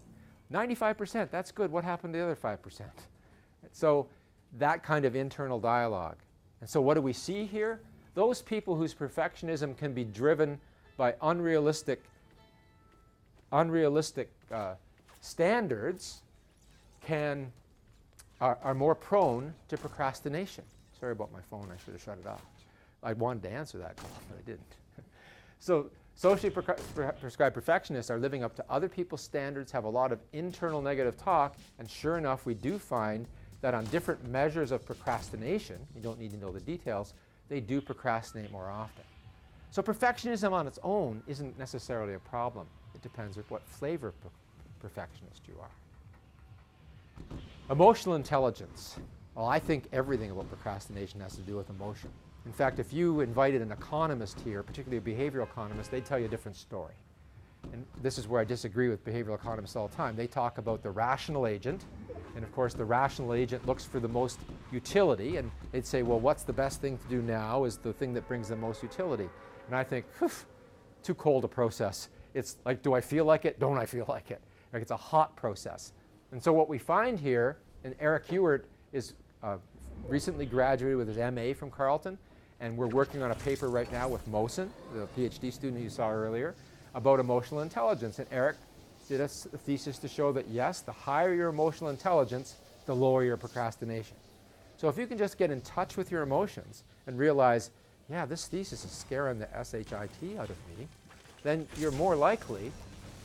95%, that's good. What happened to the other 5%? So that kind of internal dialogue. And so what do we see here? Those people whose perfectionism can be driven by unrealistic standards are more prone to procrastination. Sorry about my phone, I should have shut it off. I wanted to answer that call, but I didn't. So socially prescribed perfectionists are living up to other people's standards, have a lot of internal negative talk, and sure enough, we do find that on different measures of procrastination, you don't need to know the details, they do procrastinate more often. So perfectionism on its own isn't necessarily a problem. It depends on what flavor of perfectionist you are. Emotional intelligence. Well, I think everything about procrastination has to do with emotion. In fact, if you invited an economist here, particularly a behavioral economist, they'd tell you a different story. And this is where I disagree with behavioral economists all the time. They talk about the rational agent, and of course the rational agent looks for the most utility, and they'd say, well, what's the best thing to do now is the thing that brings the most utility. And I think, too cold a process. It's like, do I feel like it? Don't I feel like it? Like it's a hot process. And so what we find here, and Eric Ewert is recently graduated with his MA from Carleton, and we're working on a paper right now with Mosen, the PhD student you saw earlier, about emotional intelligence. And Eric did a thesis to show that yes, the higher your emotional intelligence, the lower your procrastination. So if you can just get in touch with your emotions and realize, yeah, this thesis is scaring the shit out of me, then you're more likely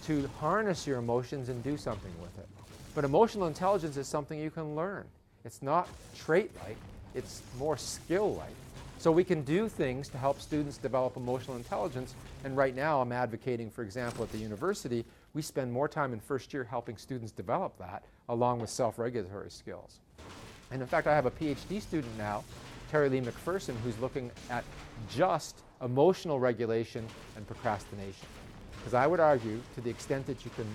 to harness your emotions and do something with it. But emotional intelligence is something you can learn. It's not trait-like, it's more skill-like. So we can do things to help students develop emotional intelligence, and right now I'm advocating, for example, at the university, we spend more time in first year helping students develop that, along with self-regulatory skills. And in fact, I have a PhD student now, Terry Lee McPherson, who's looking at just emotional regulation and procrastination. Because I would argue, to the extent that you can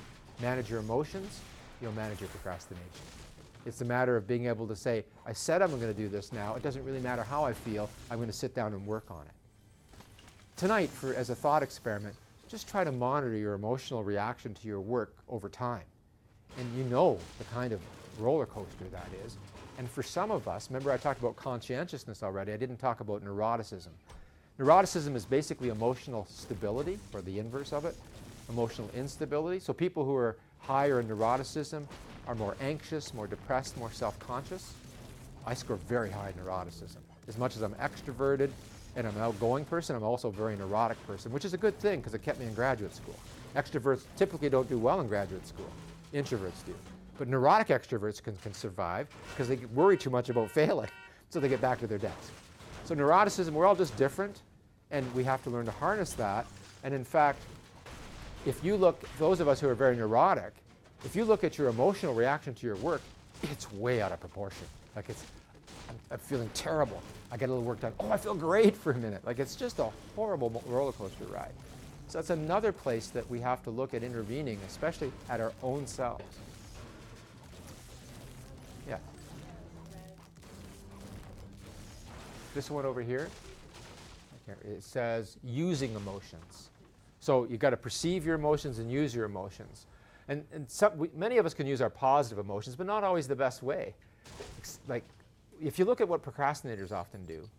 manage your emotions, you'll manage your procrastination. It's a matter of being able to say, I said I'm going to do this now. It doesn't really matter how I feel. I'm going to sit down and work on it. Tonight, as a thought experiment, just try to monitor your emotional reaction to your work over time. And you know the kind of roller coaster that is. And for some of us, remember I talked about conscientiousness already. I didn't talk about neuroticism. Neuroticism is basically emotional stability, or the inverse of it, emotional instability. So people who are higher in neuroticism are more anxious, more depressed, more self-conscious. I score very high in neuroticism. As much as I'm extroverted and I'm an outgoing person, I'm also a very neurotic person, which is a good thing because it kept me in graduate school. Extroverts typically don't do well in graduate school. Introverts do. But neurotic extroverts can survive because they worry too much about failing, so they get back to their desk. So neuroticism, we're all just different, and we have to learn to harness that. And in fact, if you look, those of us who are very neurotic, if you look at your emotional reaction to your work, it's way out of proportion. Like I'm feeling terrible. I get a little work done. Oh, I feel great for a minute. Like it's just a horrible roller coaster ride. So that's another place that we have to look at intervening, especially at our own selves. Yeah. This one over here, it says using emotions. So you've got to perceive your emotions and use your emotions. And many of us can use our positive emotions, but not always the best way. Like, if you look at what procrastinators often do,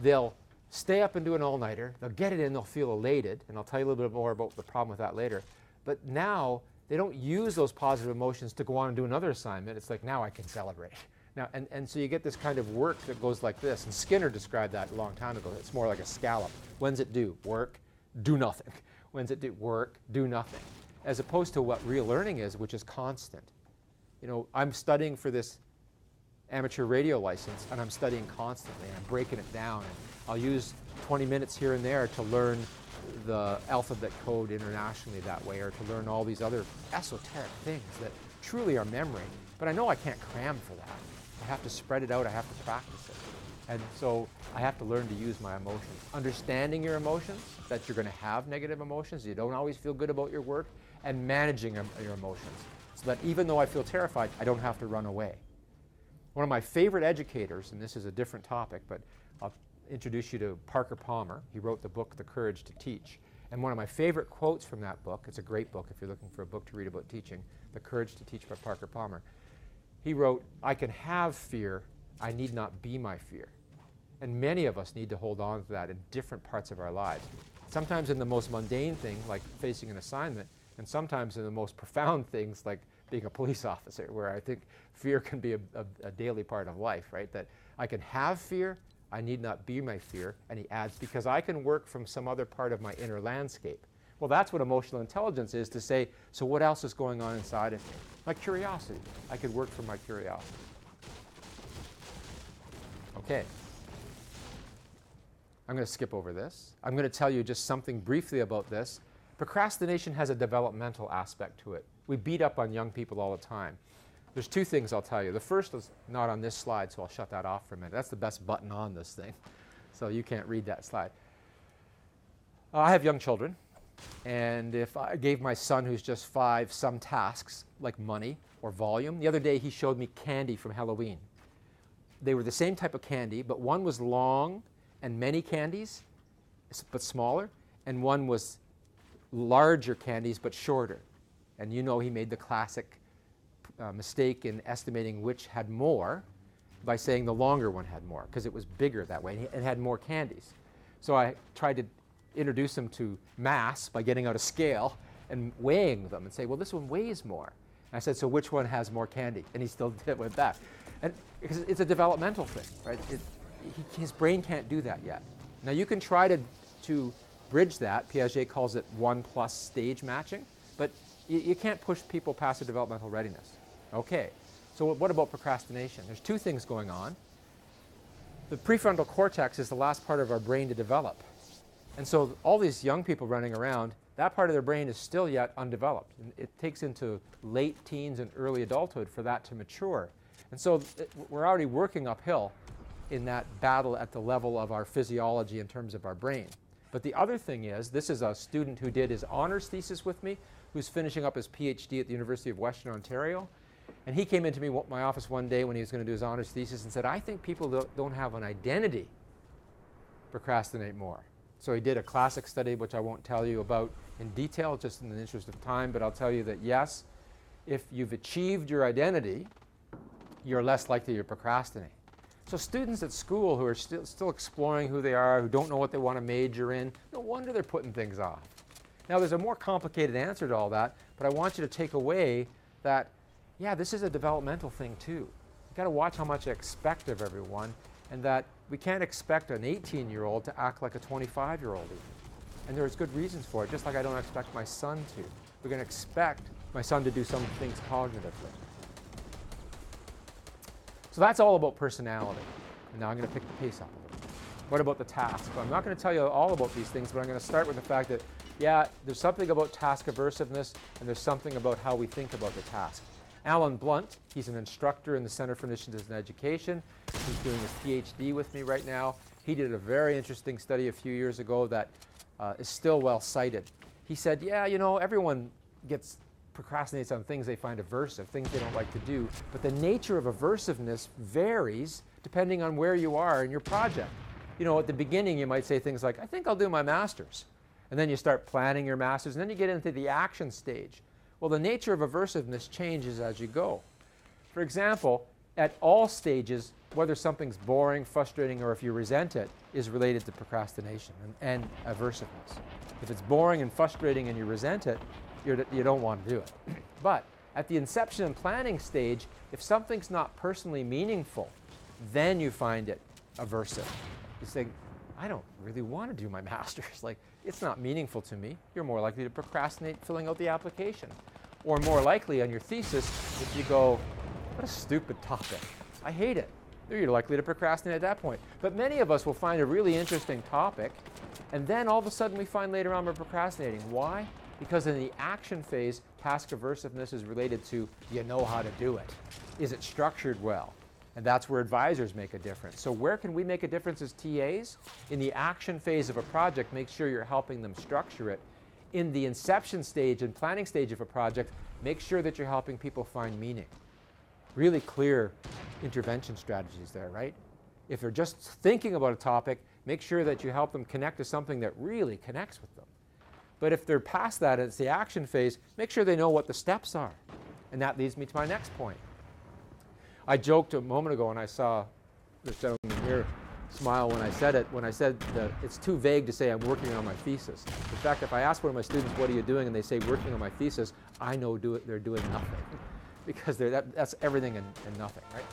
they'll stay up and do an all-nighter, they'll get it in, they'll feel elated, and I'll tell you a little bit more about the problem with that later. But now, they don't use those positive emotions to go on and do another assignment. It's like, now I can celebrate. Now, and so you get this kind of work that goes like this. And Skinner described that a long time ago. It's more like a scallop. When's it due? Work, do nothing. When's it due? Work, do nothing. As opposed to what real learning is, which is constant. You know, I'm studying for this amateur radio license, and I'm studying constantly, and I'm breaking it down. And I'll use 20 minutes here and there to learn the alphabet code internationally that way, or to learn all these other esoteric things that truly are memory. But I know I can't cram for that. I have to spread it out, I have to practice it. And so I have to learn to use my emotions. Understanding your emotions, that you're going to have negative emotions, you don't always feel good about your work, and managing your emotions. So that even though I feel terrified, I don't have to run away. One of my favorite educators, and this is a different topic, but I'll introduce you to Parker Palmer. He wrote the book, The Courage to Teach. And one of my favorite quotes from that book, it's a great book if you're looking for a book to read about teaching, The Courage to Teach by Parker Palmer. He wrote, I can have fear, I need not be my fear. And many of us need to hold on to that in different parts of our lives. Sometimes in the most mundane thing, like facing an assignment, and sometimes in the most profound things, like being a police officer, where I think fear can be a daily part of life, right? That I can have fear, I need not be my fear. And he adds, because I can work from some other part of my inner landscape. Well, that's what emotional intelligence is, to say, so what else is going on inside of me? My curiosity. I could work from my curiosity. Okay. I'm going to skip over this. I'm going to tell you just something briefly about this. Procrastination has a developmental aspect to it. We beat up on young people all the time. There's two things I'll tell you. The first is not on this slide, so I'll shut that off for a minute. That's the best button on this thing, so you can't read that slide. I have young children, and if I gave my son, who's just 5, some tasks, like money or volume, the other day he showed me candy from Halloween. They were the same type of candy, but one was long and many candies, but smaller, and one was larger candies, but shorter. And you know he made the classic mistake in estimating which had more by saying the longer one had more, because it was bigger that way and had more candies. So I tried to introduce him to mass by getting out a scale and weighing them and say, well, this one weighs more. And I said, so which one has more candy? And he still did it with that. And because it's a developmental thing, right? His brain can't do that yet. Now you can try to bridge that. Piaget calls it 1+ stage matching, but you can't push people past their developmental readiness. Okay, so what about procrastination? There's two things going on. The prefrontal cortex is the last part of our brain to develop. And so all these young people running around, that part of their brain is still yet undeveloped. And it takes into late teens and early adulthood for that to mature. And so we're already working uphill in that battle at the level of our physiology in terms of our brain. But the other thing is, this is a student who did his honors thesis with me, who's finishing up his PhD at the University of Western Ontario. And he came into my office one day when he was going to do his honors thesis and said, I think people don't have an identity procrastinate more. So he did a classic study, which I won't tell you about in detail, just in the interest of time, but I'll tell you that yes, if you've achieved your identity, you're less likely to procrastinate. So students at school who are still exploring who they are, who don't know what they want to major in, no wonder they're putting things off. Now there's a more complicated answer to all that, but I want you to take away that, yeah, this is a developmental thing too. You've got to watch how much I expect of everyone, and that we can't expect an 18-year-old to act like a 25-year-old even. And there's good reasons for it, just like I don't expect my son to. We're going to expect my son to do some things cognitively. So that's all about personality. And now I'm going to pick the pace up a little bit. What about the task? Well, I'm not going to tell you all about these things, but I'm going to start with the fact that, yeah, there's something about task aversiveness, and there's something about how we think about the task. Alan Blunt, he's an instructor in the Center for Initiatives in Education. He's doing his PhD with me right now. He did a very interesting study a few years ago that is still well cited. He said, yeah, you know, everyone procrastinates on things they find aversive, things they don't like to do, but the nature of aversiveness varies depending on where you are in your project. You know, at the beginning you might say things like, I think I'll do my master's. And then you start planning your master's, and then you get into the action stage. Well, the nature of aversiveness changes as you go. For example, at all stages, whether something's boring, frustrating, or if you resent it, is related to procrastination and aversiveness. If it's boring and frustrating and you resent it, you don't want to do it. But at the inception and planning stage, if something's not personally meaningful, then you find it aversive. You say, I don't really want to do my master's. Like, it's not meaningful to me. You're more likely to procrastinate filling out the application. Or more likely on your thesis, if you go, what a stupid topic. I hate it. You're likely to procrastinate at that point. But many of us will find a really interesting topic, and then all of a sudden we find later on we're procrastinating. Why? Because in the action phase, task aversiveness is related to, you know how to do it. Is it structured well? And that's where advisors make a difference. So where can we make a difference as TAs? In the action phase of a project, make sure you're helping them structure it. In the inception stage and planning stage of a project, make sure that you're helping people find meaning. Really clear intervention strategies there, right? If they're just thinking about a topic, make sure that you help them connect to something that really connects with them. But if they're past that, it's the action phase, make sure they know what the steps are. And that leads me to my next point. I joked a moment ago, and I saw this gentleman here smile when I said it, when I said that it's too vague to say I'm working on my thesis. In fact, if I ask one of my students, what are you doing, and they say working on my thesis, I know they're doing nothing. Because that's everything and nothing, right?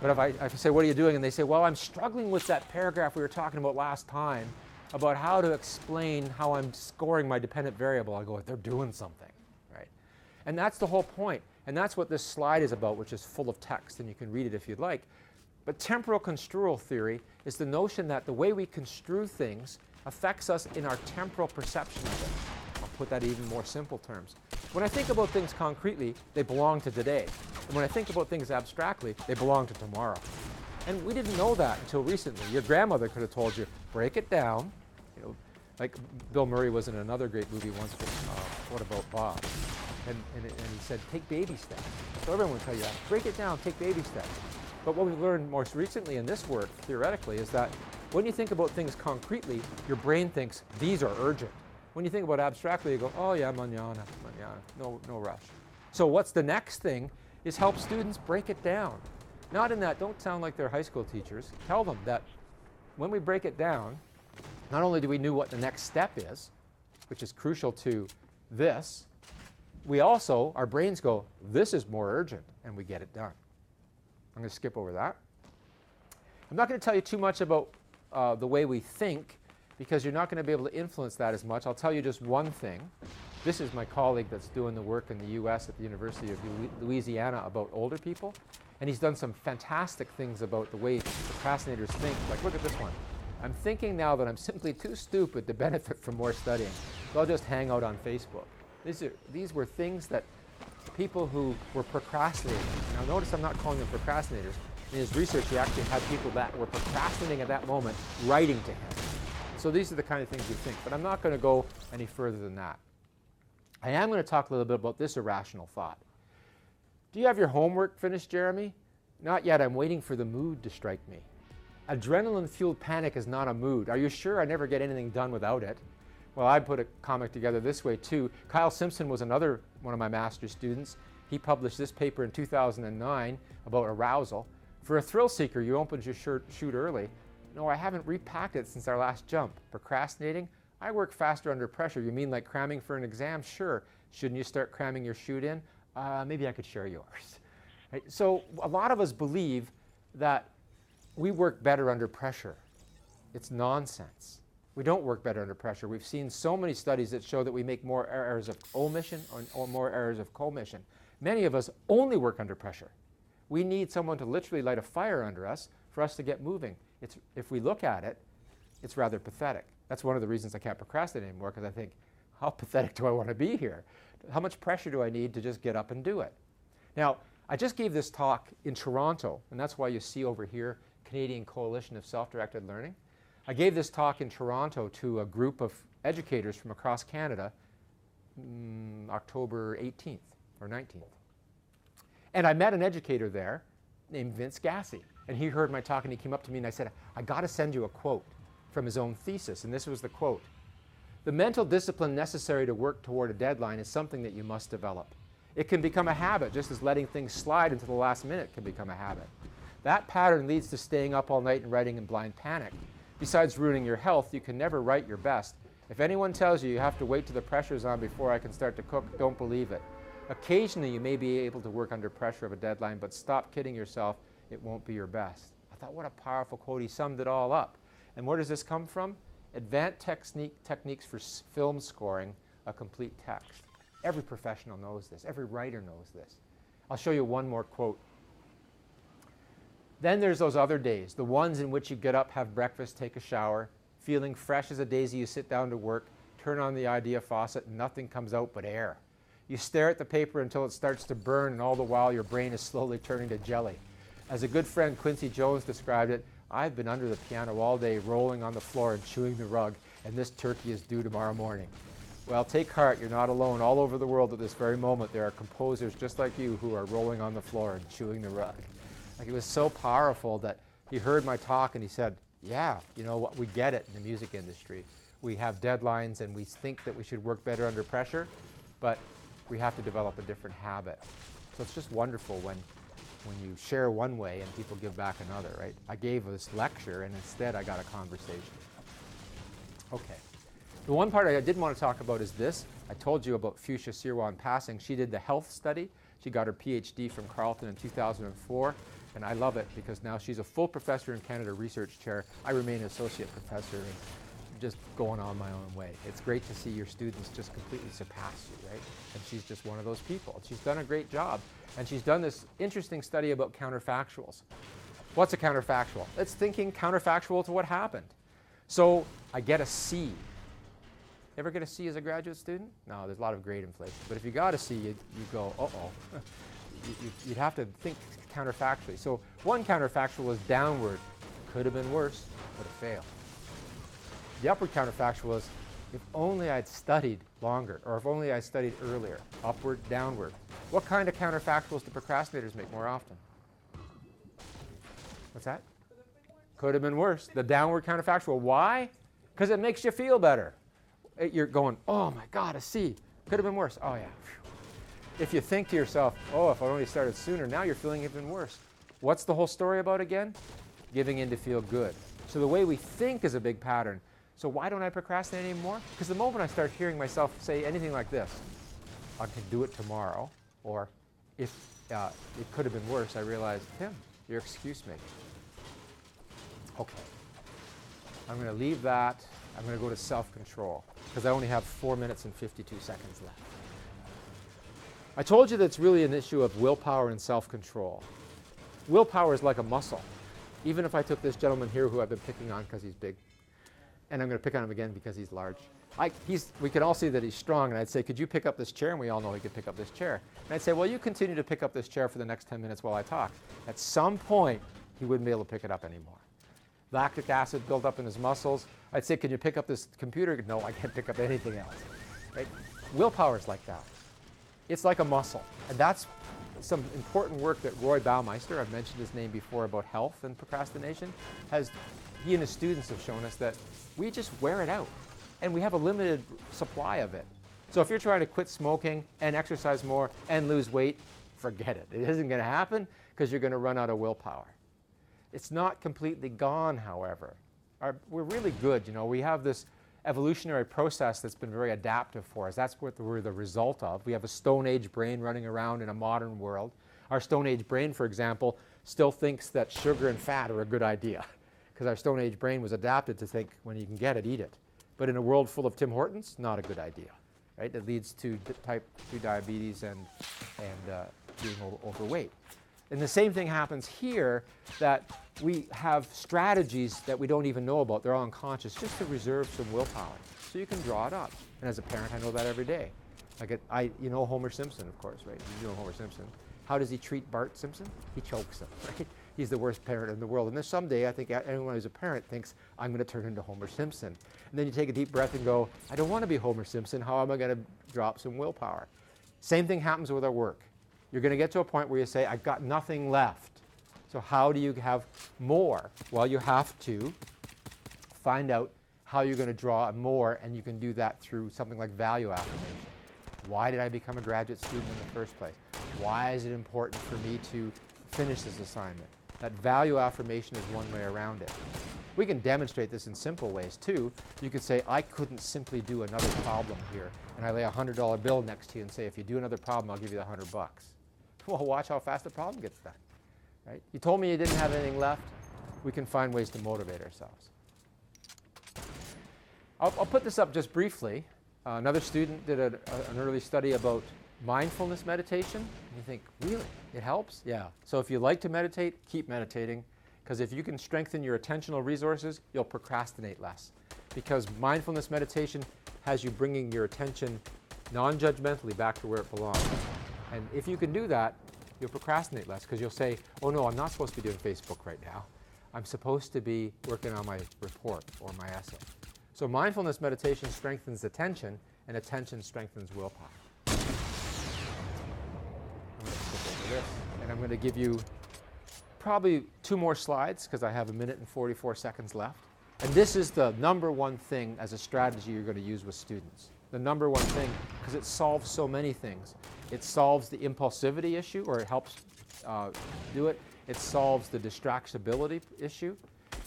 But if I say, what are you doing, and they say, well, I'm struggling with that paragraph we were talking about last time about how to explain how I'm scoring my dependent variable, I go, they're doing something, right? And that's the whole point. And that's what this slide is about, which is full of text, and you can read it if you'd like. But temporal construal theory is the notion that the way we construe things affects us in our temporal perception of it. I'll put that in even more simple terms. When I think about things concretely, they belong to today. And when I think about things abstractly, they belong to tomorrow. And we didn't know that until recently. Your grandmother could have told you, break it down. You know, like Bill Murray was in another great movie once, What About Bob? And he said, take baby steps. So everyone would tell you that. Break it down, take baby steps. But what we've learned most recently in this work, theoretically, is that when you think about things concretely, your brain thinks, these are urgent. When you think about abstractly, you go, oh yeah, mañana, no rush. So what's the next thing is help students break it down. Not in that, don't sound like they're high school teachers. Tell them that when we break it down, not only do we know what the next step is, which is crucial to this, we also, our brains go, this is more urgent, and we get it done. I'm going to skip over that. I'm not going to tell you too much about the way we think, because you're not going to be able to influence that as much. I'll tell you just one thing. This is my colleague that's doing the work in the US at the University of Louisiana about older people. And he's done some fantastic things about the way procrastinators think. Like, look at this one. I'm thinking now that I'm simply too stupid to benefit from more studying, so I'll just hang out on Facebook. These were things that people who were procrastinating. Now notice I'm not calling them procrastinators. In his research, he actually had people that were procrastinating at that moment writing to him. So these are the kind of things you think. But I'm not going to go any further than that. I am going to talk a little bit about this irrational thought. Do you have your homework finished, Jeremy? Not yet. I'm waiting for the mood to strike me. Adrenaline-fueled panic is not a mood. Are you sure? I never get anything done without it. Well, I put a comic together this way too. Kyle Simpson was another one of my master's students. He published this paper in 2009 about arousal. For a thrill seeker, you opened your chute early. No, I haven't repacked it since our last jump. Procrastinating? I work faster under pressure. You mean like cramming for an exam? Sure. Shouldn't you start cramming your chute in? Maybe I could share yours. Right? So a lot of us believe that we work better under pressure. It's nonsense. We don't work better under pressure. We've seen so many studies that show that we make more errors of omission or more errors of commission. Many of us only work under pressure. We need someone to literally light a fire under us for us to get moving. If we look at it, it's rather pathetic. That's one of the reasons I can't procrastinate anymore, because I think, how pathetic do I want to be here? How much pressure do I need to just get up and do it? Now, I just gave this talk in Toronto, and that's why you see over here Canadian Coalition of Self-Directed Learning. I gave this talk in Toronto to a group of educators from across Canada October 18th or 19th. And I met an educator there named Vince Gassi. And he heard my talk and he came up to me and I said, I got to send you a quote from his own thesis. And this was the quote. The mental discipline necessary to work toward a deadline is something that you must develop. It can become a habit, just as letting things slide until the last minute can become a habit. That pattern leads to staying up all night and writing in blind panic. Besides ruining your health, you can never write your best. If anyone tells you you have to wait till the pressure's on before I can start to cook, don't believe it. Occasionally you may be able to work under pressure of a deadline, but stop kidding yourself, it won't be your best. I thought, what a powerful quote. He summed it all up. And where does this come from? Advanced techniques for film scoring a complete text. Every professional knows this. Every writer knows this. I'll show you one more quote. Then there's those other days, the ones in which you get up, have breakfast, take a shower, feeling fresh as a daisy, you sit down to work, turn on the idea faucet, and nothing comes out but air. You stare at the paper until it starts to burn, and all the while your brain is slowly turning to jelly. As a good friend Quincy Jones described it, I've been under the piano all day, rolling on the floor and chewing the rug, and this turkey is due tomorrow morning. Well, take heart, you're not alone. All over the world at this very moment, there are composers just like you who are rolling on the floor and chewing the rug. Like, it was so powerful that he heard my talk and he said, yeah, you know what, we get it in the music industry. We have deadlines and we think that we should work better under pressure, but we have to develop a different habit. So it's just wonderful when you share one way and people give back another, right? I gave this lecture and instead I got a conversation. Okay. The one part I did want to talk about is this. I told you about Fuchsia Sirwan passing. She did the health study. She got her PhD from Carleton in 2004, and I love it because now she's a full professor in Canada Research Chair. I remain an associate professor and just going on my own way. It's great to see your students just completely surpass you, right? And she's just one of those people. She's done a great job, and she's done this interesting study about counterfactuals. What's a counterfactual? It's thinking counterfactual to what happened. So I get a C. Ever get a C as a graduate student? No, there's a lot of grade inflation. But if you got a C, you go, uh-oh. You'd have to think counterfactually. So one counterfactual is downward. Could have been worse, would have failed. The upward counterfactual is, if only I'd studied longer, or if only I studied earlier. Upward, downward. What kind of counterfactuals do procrastinators make more often? What's that? Could have been worse. The downward counterfactual. Why? Because it makes you feel better. You're going, oh my God, a C. Could have been worse. Oh yeah. Phew. If you think to yourself, oh, if I only started sooner, now you're feeling even worse. What's the whole story about again? Giving in to feel good. So the way we think is a big pattern. So why don't I procrastinate anymore? Because the moment I start hearing myself say anything like this, I can do it tomorrow, or if it could have been worse, I realize, Tim, you're excuse making. Okay. I'm going to leave that. I'm going to go to self-control because I only have 4 minutes and 52 seconds left. I told you that it's really an issue of willpower and self-control. Willpower is like a muscle. Even if I took this gentleman here who I've been picking on because he's big, and I'm going to pick on him again because he's large. We can all see that he's strong, and I'd say, could you pick up this chair? And we all know he could pick up this chair. And I'd say, well, you continue to pick up this chair for the next 10 minutes while I talk. At some point, he wouldn't be able to pick it up anymore. Lactic acid built up in his muscles. I'd say, can you pick up this computer? No, I can't pick up anything else. Right? Willpower is like that. It's like a muscle. And that's some important work that Roy Baumeister, I've mentioned his name before about health and procrastination, he and his students have shown us that we just wear it out. And we have a limited supply of it. So if you're trying to quit smoking and exercise more and lose weight, forget it. It isn't going to happen because you're going to run out of willpower. It's not completely gone, however. We're really good. You know, we have this evolutionary process that's been very adaptive for us. That's what we're the result of. We have a Stone Age brain running around in a modern world. Our Stone Age brain, for example, still thinks that sugar and fat are a good idea because our Stone Age brain was adapted to think when you can get it, eat it. But in a world full of Tim Hortons, not a good idea. Right? It leads to type 2 diabetes and being overweight. And the same thing happens here, that we have strategies that we don't even know about. They're all unconscious, just to reserve some willpower. So you can draw it up. And as a parent, I know that every day. You know Homer Simpson, of course, right? You know Homer Simpson. How does he treat Bart Simpson? He chokes him, right? He's the worst parent in the world. And then someday, I think anyone who's a parent thinks, I'm going to turn into Homer Simpson. And then you take a deep breath and go, I don't want to be Homer Simpson. How am I going to drop some willpower? Same thing happens with our work. You're going to get to a point where you say, I've got nothing left. So how do you have more? Well, you have to find out how you're going to draw more, and you can do that through something like value affirmation. Why did I become a graduate student in the first place? Why is it important for me to finish this assignment? That value affirmation is one way around it. We can demonstrate this in simple ways too. You could say, I couldn't simply do another problem here, and I lay a $100 bill next to you and say, if you do another problem, I'll give you the $100. Well, watch how fast the problem gets done. Right? You told me you didn't have anything left. We can find ways to motivate ourselves. I'll put this up just briefly. Another student did an early study about mindfulness meditation. You think, really? It helps? Yeah. So if you like to meditate, keep meditating. Because if you can strengthen your attentional resources, you'll procrastinate less. Because mindfulness meditation has you bringing your attention non-judgmentally back to where it belongs. And if you can do that, you'll procrastinate less because you'll say, oh no, I'm not supposed to be doing Facebook right now. I'm supposed to be working on my report or my essay. So mindfulness meditation strengthens attention, and attention strengthens willpower. I'm going to skip over this, and I'm going to give you probably 2 more slides because I have 1 minute and 44 seconds left. And this is the number one thing as a strategy you're going to use with students. The number one thing, because it solves so many things. It solves the impulsivity issue, or it helps do it. It solves the distractibility issue,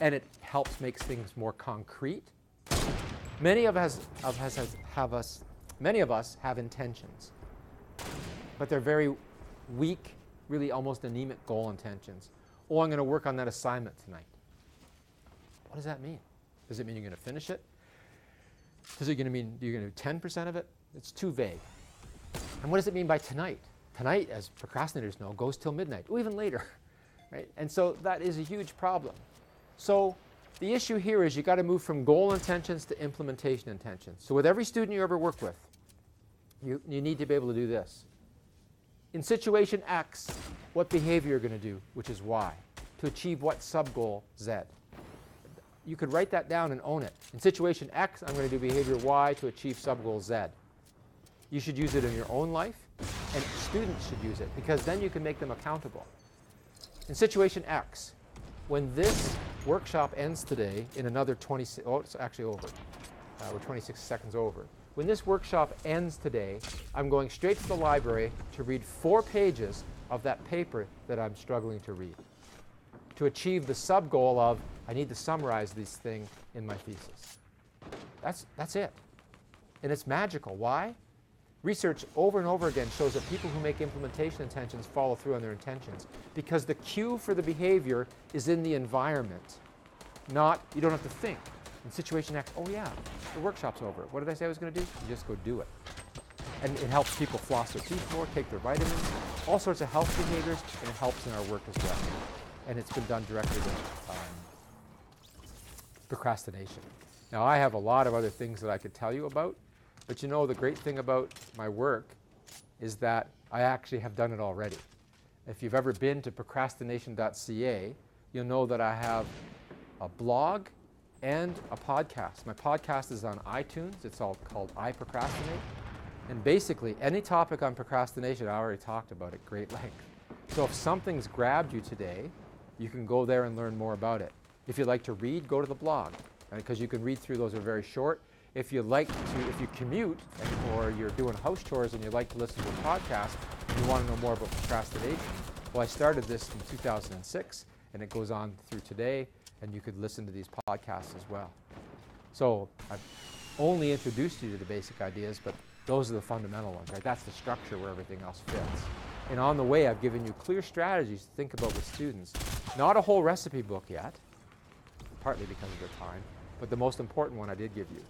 and it helps make things more concrete. Many of us have intentions, but they're very weak, really almost anemic goal intentions. Oh, I'm going to work on that assignment tonight. What does that mean? Does it mean you're going to finish it? Does it mean you're going to do 10% of it? It's too vague. And what does it mean by tonight? Tonight, as procrastinators know, goes till midnight, or even later. Right? And so that is a huge problem. So the issue here is you've got to move from goal intentions to implementation intentions. So with every student you ever work with, you need to be able to do this. In situation X, what behavior you're going to do, which is Y, to achieve what sub-goal Z. You could write that down and own it. In situation X, I'm going to do behavior Y to achieve sub-goal Z. You should use it in your own life, and students should use it, because then you can make them accountable. In situation X, when this workshop ends today in another 26, oh, it's actually over. We're 26 seconds over. When this workshop ends today, I'm going straight to the library to read 4 pages of that paper that I'm struggling to read, to achieve the sub-goal of, I need to summarize this thing in my thesis. That's it. And it's magical. Why? Research over and over again shows that people who make implementation intentions follow through on their intentions, because the cue for the behavior is in the environment. You don't have to think. In situation X, oh yeah, the workshop's over. What did I say I was going to do? You just go do it. And it helps people floss their teeth more, take their vitamins, all sorts of health behaviors, and it helps in our work as well. And it's been done directly with procrastination. Now, I have a lot of other things that I could tell you about, but you know, the great thing about my work is that I actually have done it already. If you've ever been to procrastination.ca, you'll know that I have a blog and a podcast. My podcast is on iTunes. It's all called I Procrastinate. And basically, any topic on procrastination, I already talked about at great length. So if something's grabbed you today, you can go there and learn more about it. If you'd like to read, go to the blog, because you can read through those. Are very short. If you commute or you're doing house chores and you like to listen to a podcast and you want to know more about procrastination, well, I started this in 2006, and it goes on through today, and you could listen to these podcasts as well. So I've only introduced you to the basic ideas, but those are the fundamental ones, right? That's the structure where everything else fits. And on the way, I've given you clear strategies to think about with students. Not a whole recipe book yet, partly because of the time, but the most important one I did give you,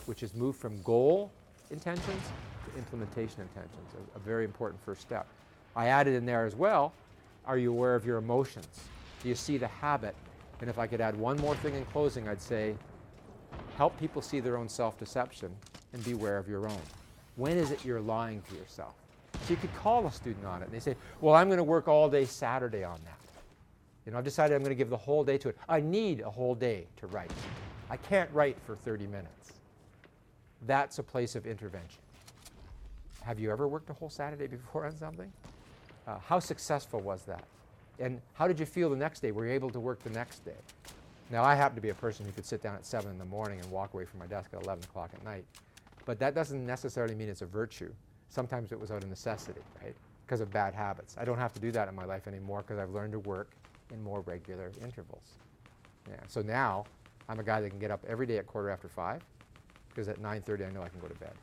which is move from goal intentions to implementation intentions, a very important first step. I added in there as well, are you aware of your emotions? Do you see the habit? And if I could add one more thing in closing, I'd say, help people see their own self-deception and be aware of your own. When is it you're lying to yourself? So you could call a student on it, and they say, well, I'm going to work all day Saturday on that. You know, I've decided I'm going to give the whole day to it. I need a whole day to write. I can't write for 30 minutes. That's a place of intervention. Have you ever worked a whole Saturday before on something? How successful was that? And how did you feel the next day? Were you able to work the next day? Now, I happen to be a person who could sit down at 7 in the morning and walk away from my desk at 11 o'clock at night. But that doesn't necessarily mean it's a virtue. Sometimes it was out of necessity, right? Because of bad habits. I don't have to do that in my life anymore because I've learned to work in more regular intervals. Yeah. So now, I'm a guy that can get up every day at 5:15, because at 9:30 I know I can go to bed.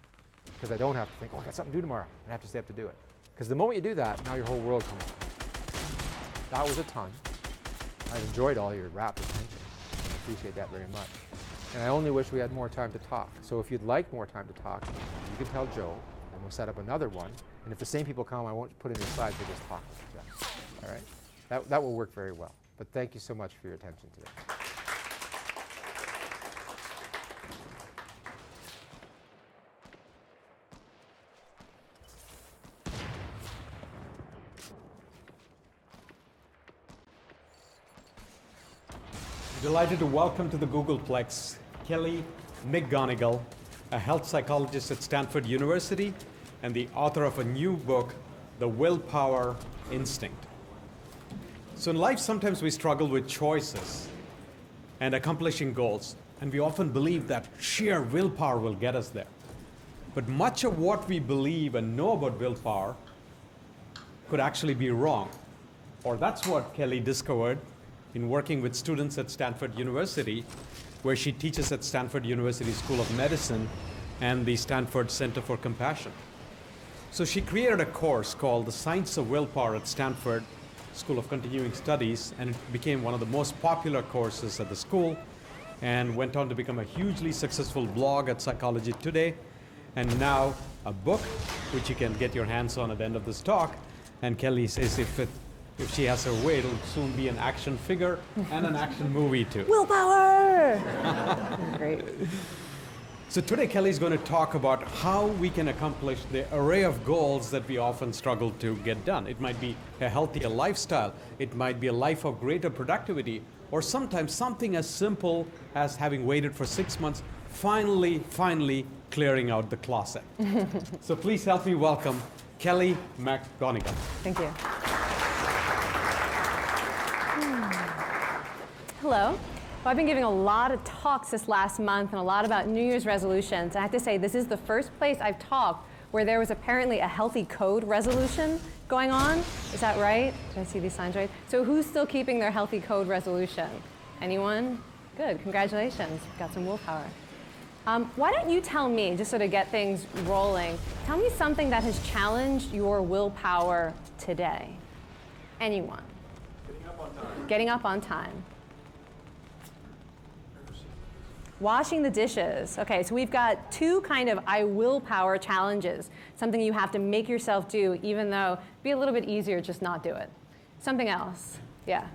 Because I don't have to think, oh, I got something to do tomorrow. I have to stay up to do it. Because the moment you do that, now your whole world comes down. That was a ton. I enjoyed all your rapt attention. I appreciate that very much. And I only wish we had more time to talk. So if you'd like more time to talk, you can tell Joe, and we'll set up another one. And if the same people come, I won't put in your slides, we'll just talk with them. All right? That will work very well. But thank you so much for your attention today. Delighted to welcome to the Googleplex Kelly McGonigal, a health psychologist at Stanford University and the author of a new book, The Willpower Instinct. So in life, sometimes we struggle with choices and accomplishing goals, and we often believe that sheer willpower will get us there. But much of what we believe and know about willpower could actually be wrong. Or that's what Kelly discovered in working with students at Stanford University, where she teaches at Stanford University School of Medicine and the Stanford Center for Compassion. So she created a course called The Science of Willpower at Stanford School of Continuing Studies, and it became one of the most popular courses at the school and went on to become a hugely successful blog at Psychology Today, and now a book, which you can get your hands on at the end of this talk. And Kelly says if she has her way, it'll soon be an action figure and an action movie too. Willpower! Great. So today Kelly's going to talk about how we can accomplish the array of goals that we often struggle to get done. It might be a healthier lifestyle, it might be a life of greater productivity, or sometimes something as simple as having waited for 6 months, finally clearing out the closet. So please help me welcome Kelly McGonigal. Thank you. Hello. Well, I've been giving a lot of talks this last month and a lot about New Year's resolutions. I have to say, this is the first place I've talked where there was apparently a healthy code resolution going on. Is that right? Did I see these signs right? So who's still keeping their healthy code resolution? Anyone? Good, congratulations. Got some willpower. Why don't you tell me, just sort of get things rolling, tell me something that has challenged your willpower today. Anyone? Getting up on time. Getting up on time. Washing the dishes. Okay, so we've got two kind of I willpower challenges, something you have to make yourself do, even though it'd be a little bit easier just not do it. Something else. Yeah.